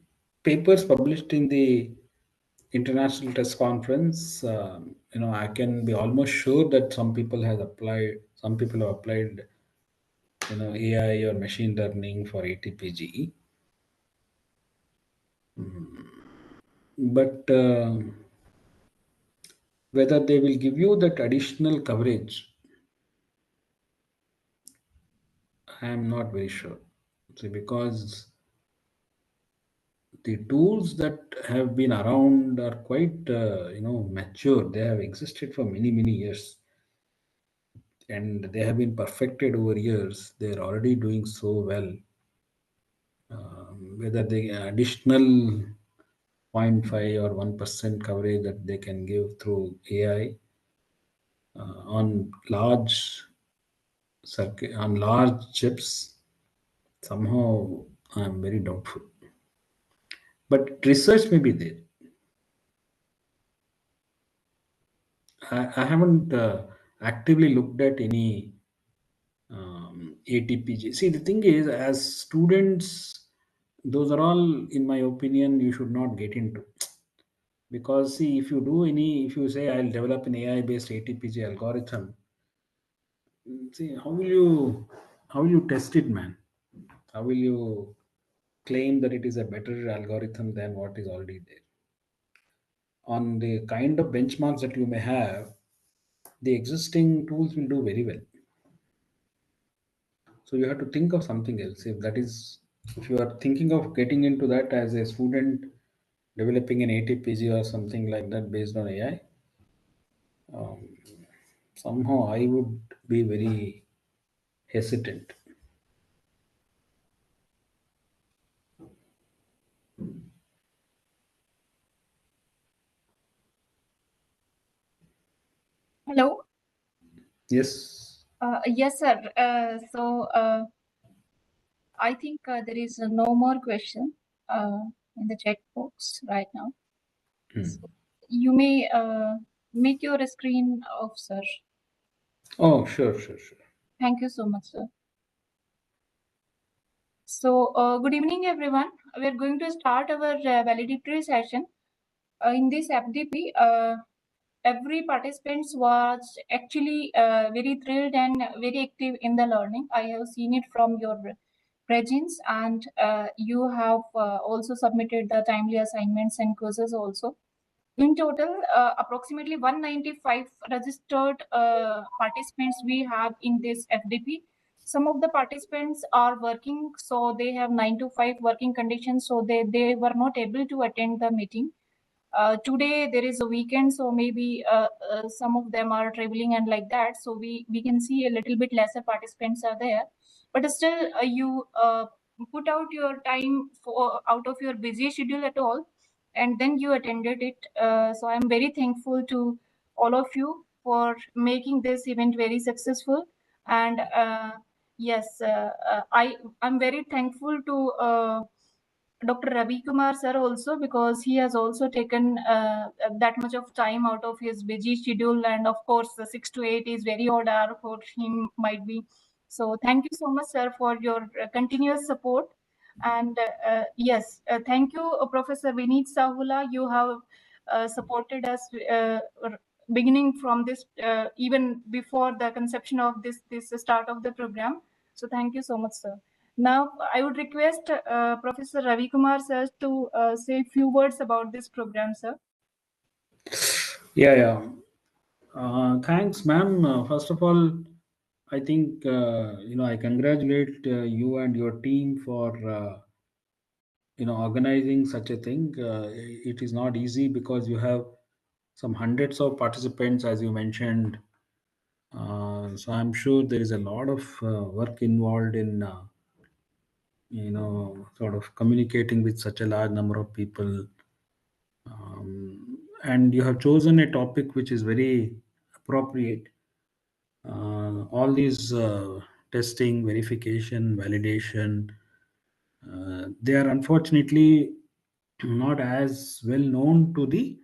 papers published in the international test conference, I can be almost sure that some people have applied, AI or machine learning for ATPG. But whether they will give you that additional coverage, I am not very sure. See, because the tools that have been around are quite, mature. They have existed for many, many years, and they have been perfected over years. They are already doing so well. Whether the additional zero point 0.5 or 1% coverage that they can give through AI on large chips, somehow I'm very doubtful. But research may be there. I haven't actively looked at any ATPG. See, the thing is, as students, those are all, in my opinion, you should not get into. Because, see, if you say I'll develop an AI based ATPG algorithm, see, how will you test it, man? How will you claim that it is a better algorithm than what is already there? On the kind of benchmarks that you may have, the existing tools will do very well. So you have to think of something else. If you are thinking of getting into that as a student, developing an ATPG or something like that based on AI, somehow I would be very hesitant. Hello. Yes. Yes, sir. I think there is no more question uh, in the chat box right now. So you may make your screen off, sir. Oh, sure, sure, sure. Thank you so much, sir. So, good evening, everyone. We are going to start our valedictory session. In this FDP, every participant was actually very thrilled and very active in the learning. I have seen it from your presence, and you have also submitted the timely assignments and quizzes also. In total, approximately 195 registered participants we have in this FDP. Some of the participants are working, so they have 9 to 5 working conditions, so they were not able to attend the meeting. Today there is a weekend, so maybe some of them are traveling and like that, so we can see a little bit lesser participants are there, but still you put out your time for out of your busy schedule at all, and then you attended it. So I'm very thankful to all of you for making this event very successful. And yes, I'm very thankful to Dr. Ravi Kumar sir also, because he has also taken that much of time out of his busy schedule, and of course the 6 to 8 is very odd hour for him might be. So thank you so much, sir, for your continuous support. And yes, thank you, Professor Vineet Sahula. You have supported us beginning from this, even before the conception of this start of the program. So thank you so much, sir. Now, I would request Professor Ravi Kumar sir to say a few words about this program, sir. Yeah, yeah. Thanks, ma'am. First of all, I think I congratulate you and your team for organizing such a thing. It is not easy because you have some hundreds of participants, as you mentioned. So I'm sure there is a lot of work involved in sort of communicating with such a large number of people. And you have chosen a topic which is very appropriate. All these testing, verification, validation, they are unfortunately not as well known to the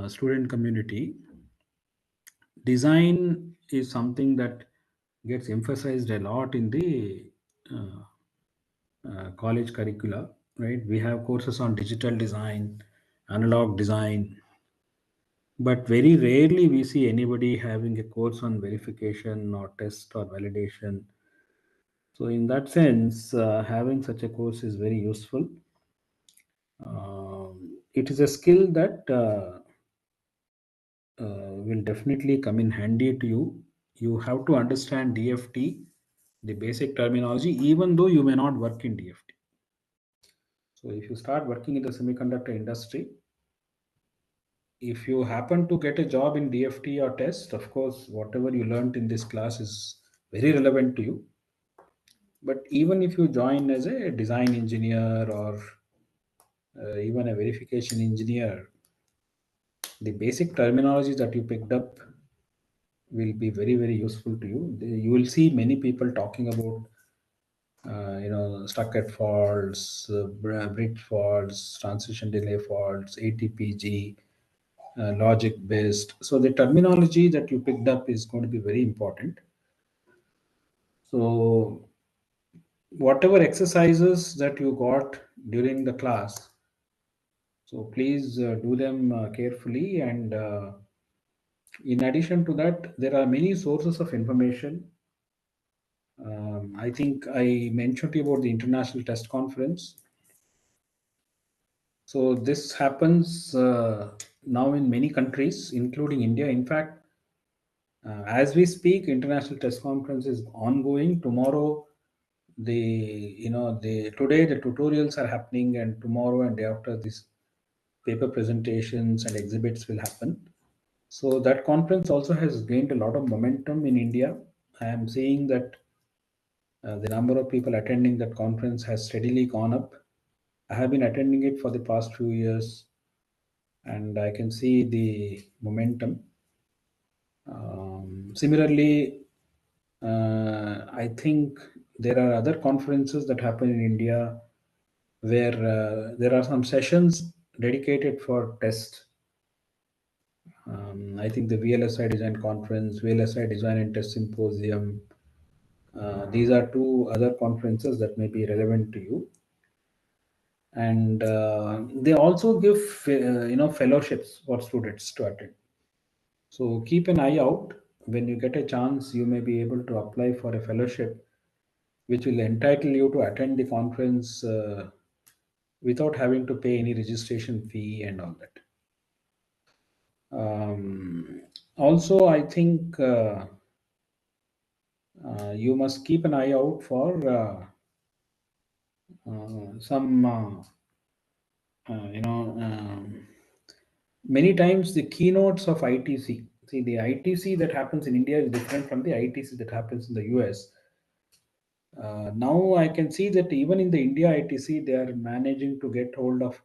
student community. Design is something that gets emphasized a lot in the uh, college curricula, right? We have courses on digital design, analog design, but very rarely we see anybody having a course on verification or test or validation. So, in that sense, having such a course is very useful. It is a skill that will definitely come in handy to you. You have to understand DFT, the basic terminology, even though you may not work in DFT. So, if you start working in the semiconductor industry, if you happen to get a job in DFT or test, of course, whatever you learned in this class is very relevant to you. But even if you join as a design engineer or even a verification engineer, the basic terminology that you picked up will be very, very useful to you. You will see many people talking about, stuck at faults, bridge faults, transition delay faults, ATPG, logic based. So the terminology that you picked up is going to be very important. So whatever exercises that you got during the class, so please do them carefully. And in addition to that, there are many sources of information. I think I mentioned to you about the International Test Conference. So this happens now in many countries, including India. In fact, as we speak, International Test Conference is ongoing. Tomorrow, the today the tutorials are happening, and tomorrow and day after, this paper presentations and exhibits will happen. So that conference also has gained a lot of momentum in India. I am seeing that the number of people attending that conference has steadily gone up. I have been attending it for the past few years, and I can see the momentum. Similarly, I think there are other conferences that happen in India where there are some sessions dedicated for test. I think the VLSI Design Conference, VLSI Design and Test Symposium. These are two other conferences that may be relevant to you, and they also give fellowships for students to attend. So keep an eye out. When you get a chance, you may be able to apply for a fellowship, which will entitle you to attend the conference without having to pay any registration fee and all that. Also, I think you must keep an eye out for some, many times the keynotes of ITC. See, the ITC that happens in India is different from the ITC that happens in the US. Now I can see that even in the India ITC, they are managing to get hold of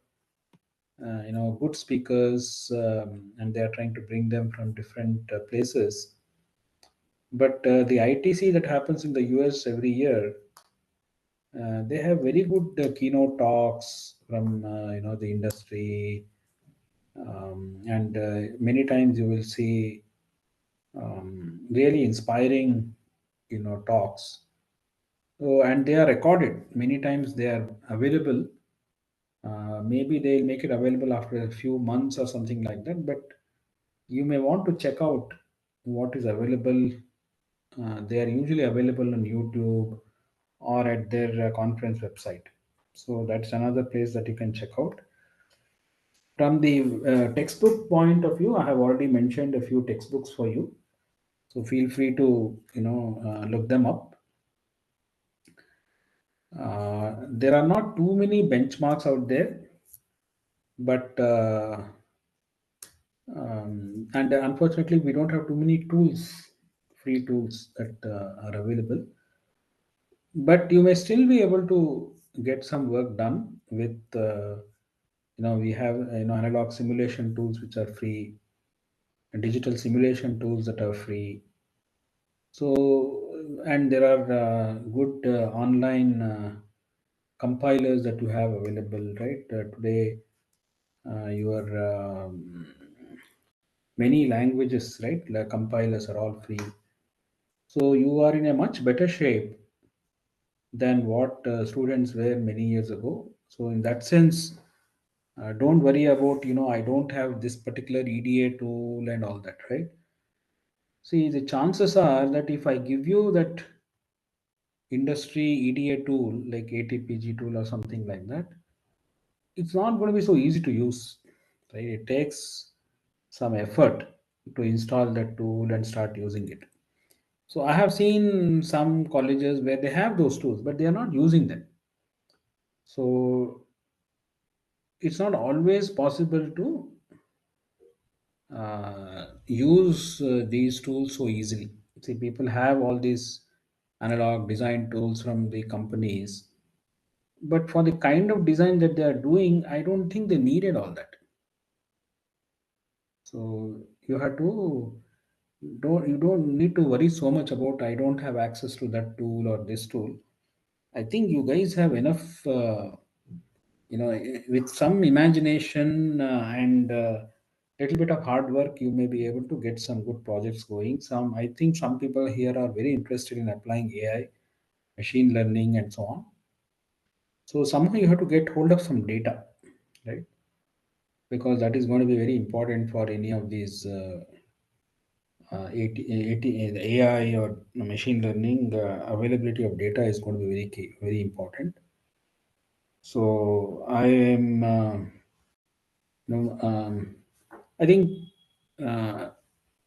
good speakers, and they are trying to bring them from different places. But the ITC that happens in the US every year, they have very good keynote talks from the industry, and many times you will see really inspiring talks. So, and they are recorded. Many times they are available. Maybe they'll make it available after a few months or something like that. But you may want to check out what is available. They are usually available on YouTube or at their conference website. So that's another place that you can check out. From the textbook point of view, I have already mentioned a few textbooks for you. So feel free to look them up. There are not too many benchmarks out there, but and unfortunately, we don't have too many tools, free tools that are available. But you may still be able to get some work done with. We have analog simulation tools which are free, and digital simulation tools that are free. So, and there are good online compilers that you have available, right? Today, your many languages, right? The compilers are all free. So you are in a much better shape than what students were many years ago. So in that sense, don't worry about I don't have this particular EDA tool and all that, right? See, the chances are that if I give you that industry EDA tool like ATPG tool or something like that, it's not going to be so easy to use, right? It takes some effort to install that tool and start using it. So I have seen some colleges where they have those tools, but they are not using them. So it's not always possible to use these tools so easily. See, people have all these analog design tools from the companies, but for the kind of design that they are doing, I don't think they needed all that. So you don't need to worry so much about I don't have access to that tool or this tool. I think you guys have enough, with some imagination and little bit of hard work, you may be able to get some good projects going. I think some people here are very interested in applying AI, machine learning, and so on. So somehow you have to get hold of some data, right? Because that is going to be very important for any of these the AI or machine learning. Availability of data is going to be very key, very important. So I am, I think uh,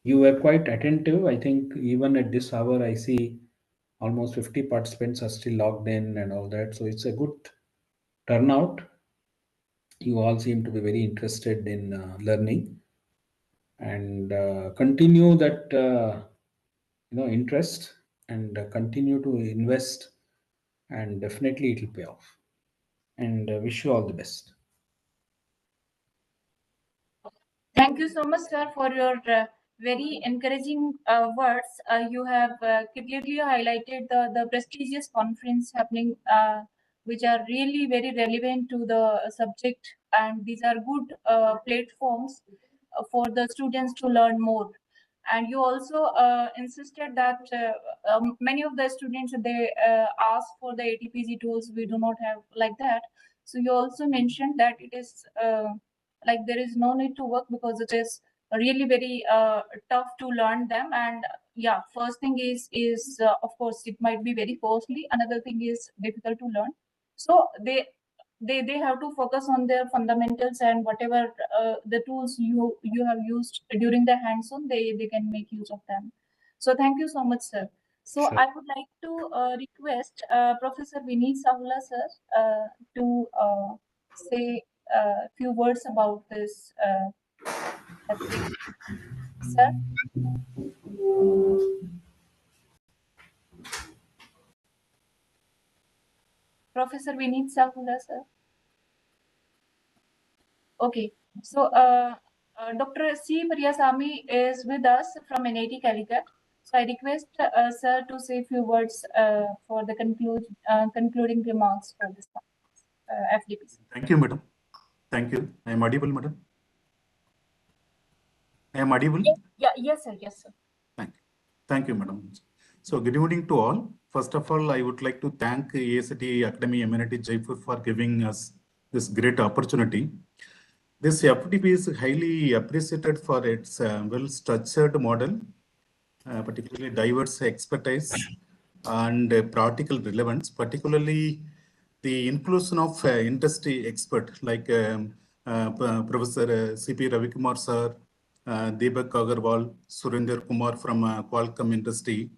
you were quite attentive. I think even at this hour, I see almost 50 participants are still logged in and all that. So it's a good turnout. You all seem to be very interested in learning, and continue that interest, and continue to invest, and definitely it will pay off. And wish you all the best. Thank you so much, sir, for your very encouraging words. You have clearly highlighted the prestigious conference happening, which are really very relevant to the subject, and these are good platforms for the students to learn more. And you also insisted that many of the students, they ask for the ATPG tools. We do not have like that. So you also mentioned that it is like there is no need to work because it is really very tough to learn them. And yeah, first thing is of course it might be very costly. Another thing is difficult to learn. So they have to focus on their fundamentals, and whatever the tools you have used during the hands-on, they can make use of them. So thank you so much, sir. So Sure. I would like to request Professor Vineet Savla, sir, to say a few words about this activity. Sir, Professor Vineet Savla, sir. Okay, so Dr. C. Priyasamy is with us from NIT Calicut. So I request sir to say a few words for the concluding remarks for this FDP. Thank you, madam. Thank you. I am audible, madam. I am audible. Yes, sir. Yes, sir. Thank you, madam. So, good evening to all. First of all, I would like to thank AST Academy MNT Jaipur for giving us this great opportunity. This FTP is highly appreciated for its well-structured model, particularly diverse expertise and practical relevance, particularly the inclusion of industry expert like Professor C.P. Ravikumar sir, Deepak Agarwal, Surinder Kumar from Qualcomm Industry,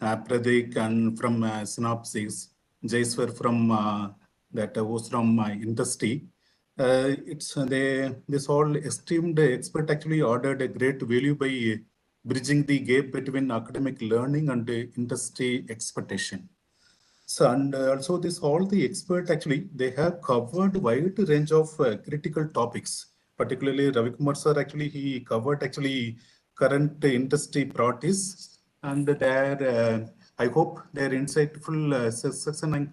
Pradeep and from Synopsys, Jaiswar from that was from industry. It's this all esteemed expert actually ordered a great value by bridging the gap between academic learning and industry expectation. So, and also this all the expert actually, they have covered wide range of critical topics, particularly Ravikumar sir actually, he covered actually current industry priorities and their, I hope their insightful session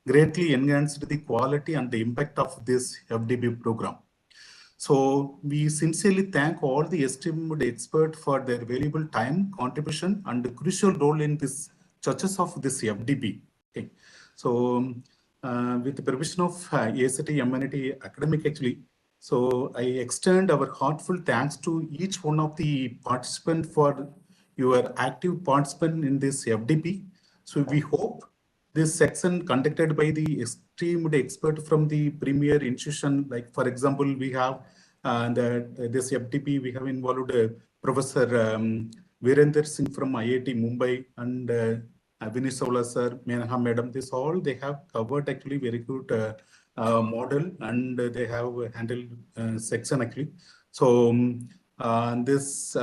greatly enhanced the quality and the impact of this FDB program. So we sincerely thank all the esteemed experts for their valuable time, contribution, and crucial role in this success of this FDP. Okay. So with the permission of ACT MNT Academic actually, so I extend our heartfelt thanks to each one of the participants for your active participation in this FDP. So we hope this section conducted by the esteemed expert from the premier institution, like for example, we have this FTP, we have involved Professor Virender Singh from IIT Mumbai and Vineet Savla sir, Menaha madam. This all they have covered actually very good model and they have handled section actually. So this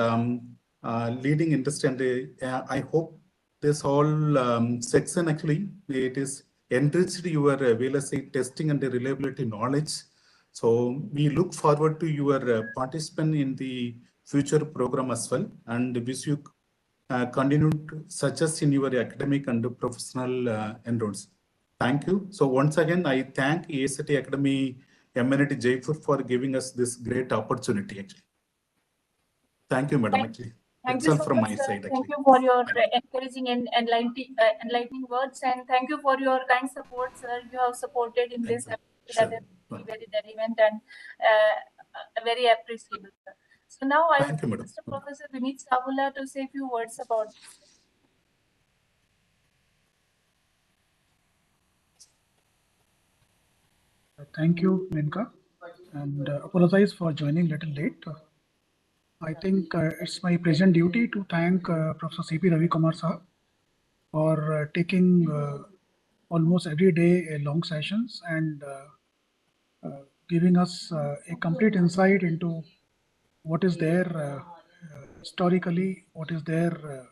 leading industry, and I hope this whole section actually, it is enriched your VLSI testing and the reliability knowledge. So we look forward to your participation in the future program as well and wish you continued success in your academic and professional endeavors. Thank you. So once again, I thank AST Academy MNT Jaipur for giving us this great opportunity actually. Thank you, madam. Actually. Thank That's you all so from much, my sir. side. Thank Actually. you for your encouraging and enlightening words, and thank you for your kind support, sir. You have supported in this activity that is very relevant and very appreciable, sir. So now I will request Professor Vineet Savula to say a few words about this. Thank you, Menka, and apologize for joining a little late. I think it's my present duty to thank Professor C.P. Ravi Kumar Sahab for taking almost every day long sessions and giving us a complete insight into what is there historically, what is there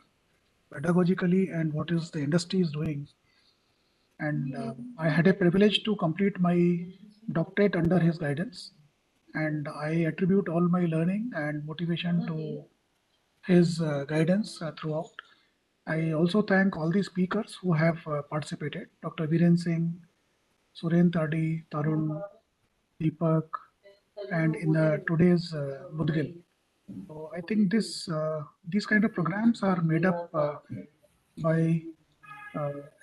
pedagogically, and what is the industry is doing. And I had a privilege to complete my doctorate under his guidance. and I attribute all my learning and motivation to his guidance throughout. I also thank all the speakers who have participated, Dr. Viren Singh, Suren Tadi, Tarun, Deepak, and in today's Mudgil. So I think these kind of programs are made up by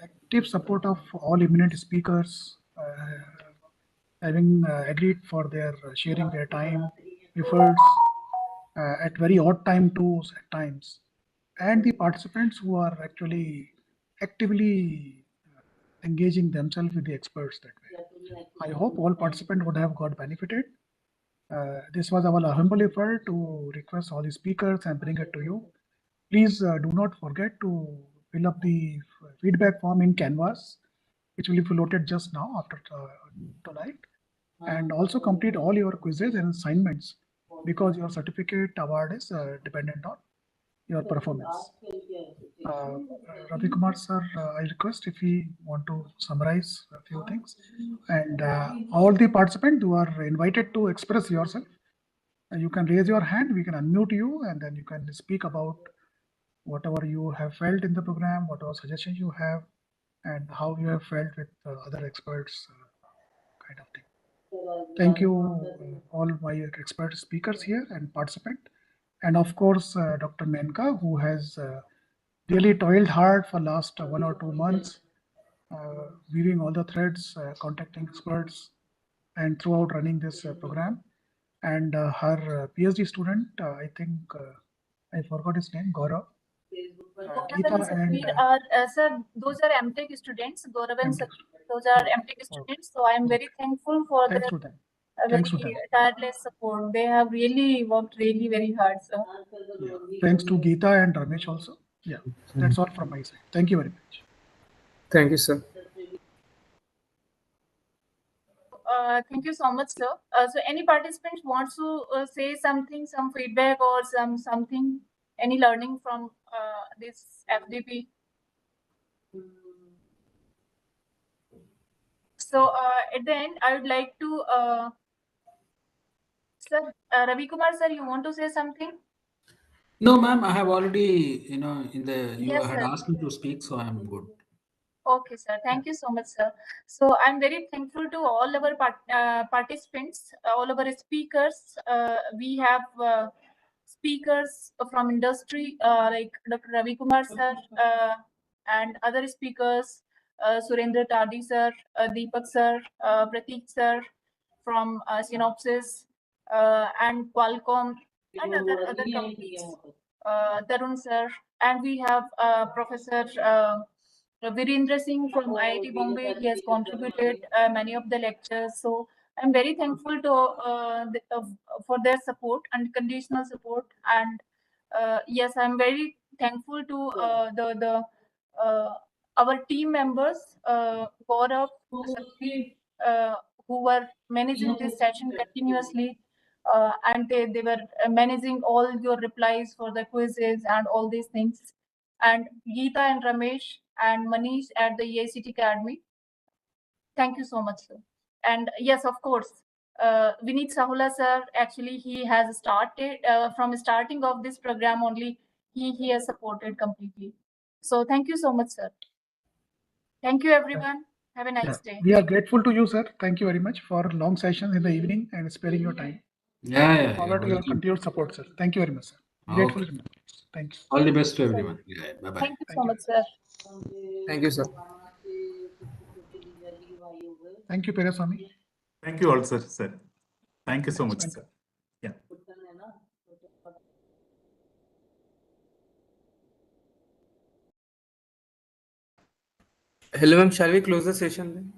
active support of all eminent speakers, having agreed for their sharing their time, efforts at very odd time too at times, and the participants who are actually actively engaging themselves with the experts that way. I hope all participants would have got benefited. This was our humble effort to request all the speakers and bring it to you. Please do not forget to fill up the feedback form in Canvas, which will be floated just now after tonight, and also complete all your quizzes and assignments because your certificate award is dependent on your performance. Ravi Kumar sir, I request if we want to summarize a few things, and all the participants who are invited to express yourself, you can raise your hand, we can unmute you, and then you can speak about whatever you have felt in the program, whatever suggestions you have, and how you have felt with other experts, kind of thing. Thank you, all my expert speakers here and participant, and of course, Dr. Menka, who has really toiled hard for last 1 or 2 months, weaving all the threads, contacting experts, and throughout running this program. And her PhD student, I think, I forgot his name, Gaurav. Geeta and sir, those are MTech students, Gaurav and Sakhi, those are MTech students. So I am very thankful for their very tireless support. They have really worked really very hard, sir. Yeah. Thanks to Geeta and Ramesh also. Yeah, that's all from my side. Thank you very much. Thank you, sir. Thank you so much, sir. So any participant wants to say something, some feedback or something, any learning from this FDP? So at the end, I would like to, sir, Ravi Kumar, sir, you want to say something? No, ma'am, I have already, you Yes, had sir. asked me to speak, so I'm good. Okay, sir. Thank you so much, sir. So I'm very thankful to all our participants, all our speakers. We have speakers from industry like Dr. Ravi Kumar sir and other speakers, Surendra Tadi sir, Deepak sir, Prateek sir from Synopsys and Qualcomm and other companies, Tarun sir, and we have Professor Virendra Singh from IIT Bombay. He has contributed many of the lectures. So I'm very thankful to for their support, unconditional support, and yes, I'm very thankful to our team members, Gaurav, Sakshi, who were managing this session continuously, and they were managing all your replies for the quizzes and all these things. And Geeta and Ramesh and Manish at the EICT Academy. Thank you so much, sir. And yes, of course, Vineet Sahula sir, actually he has started from starting of this program only, he has supported completely. So thank you so much, sir. Thank you, everyone. Have a nice day. We are grateful to you, sir. Thank you very much for long sessions in the evening and sparing your time. Yeah. Forward to your continued support, sir. Thank you very much, sir. Grateful. Okay. Thank you. All the best to everyone. Yeah, bye-bye. Thank you so much, sir. Thank you, sir. Thank you, Peraswamy. Thank you all, sir. Thank you so much, sir. Yeah. Hello, ma'am. Shall we close the session then?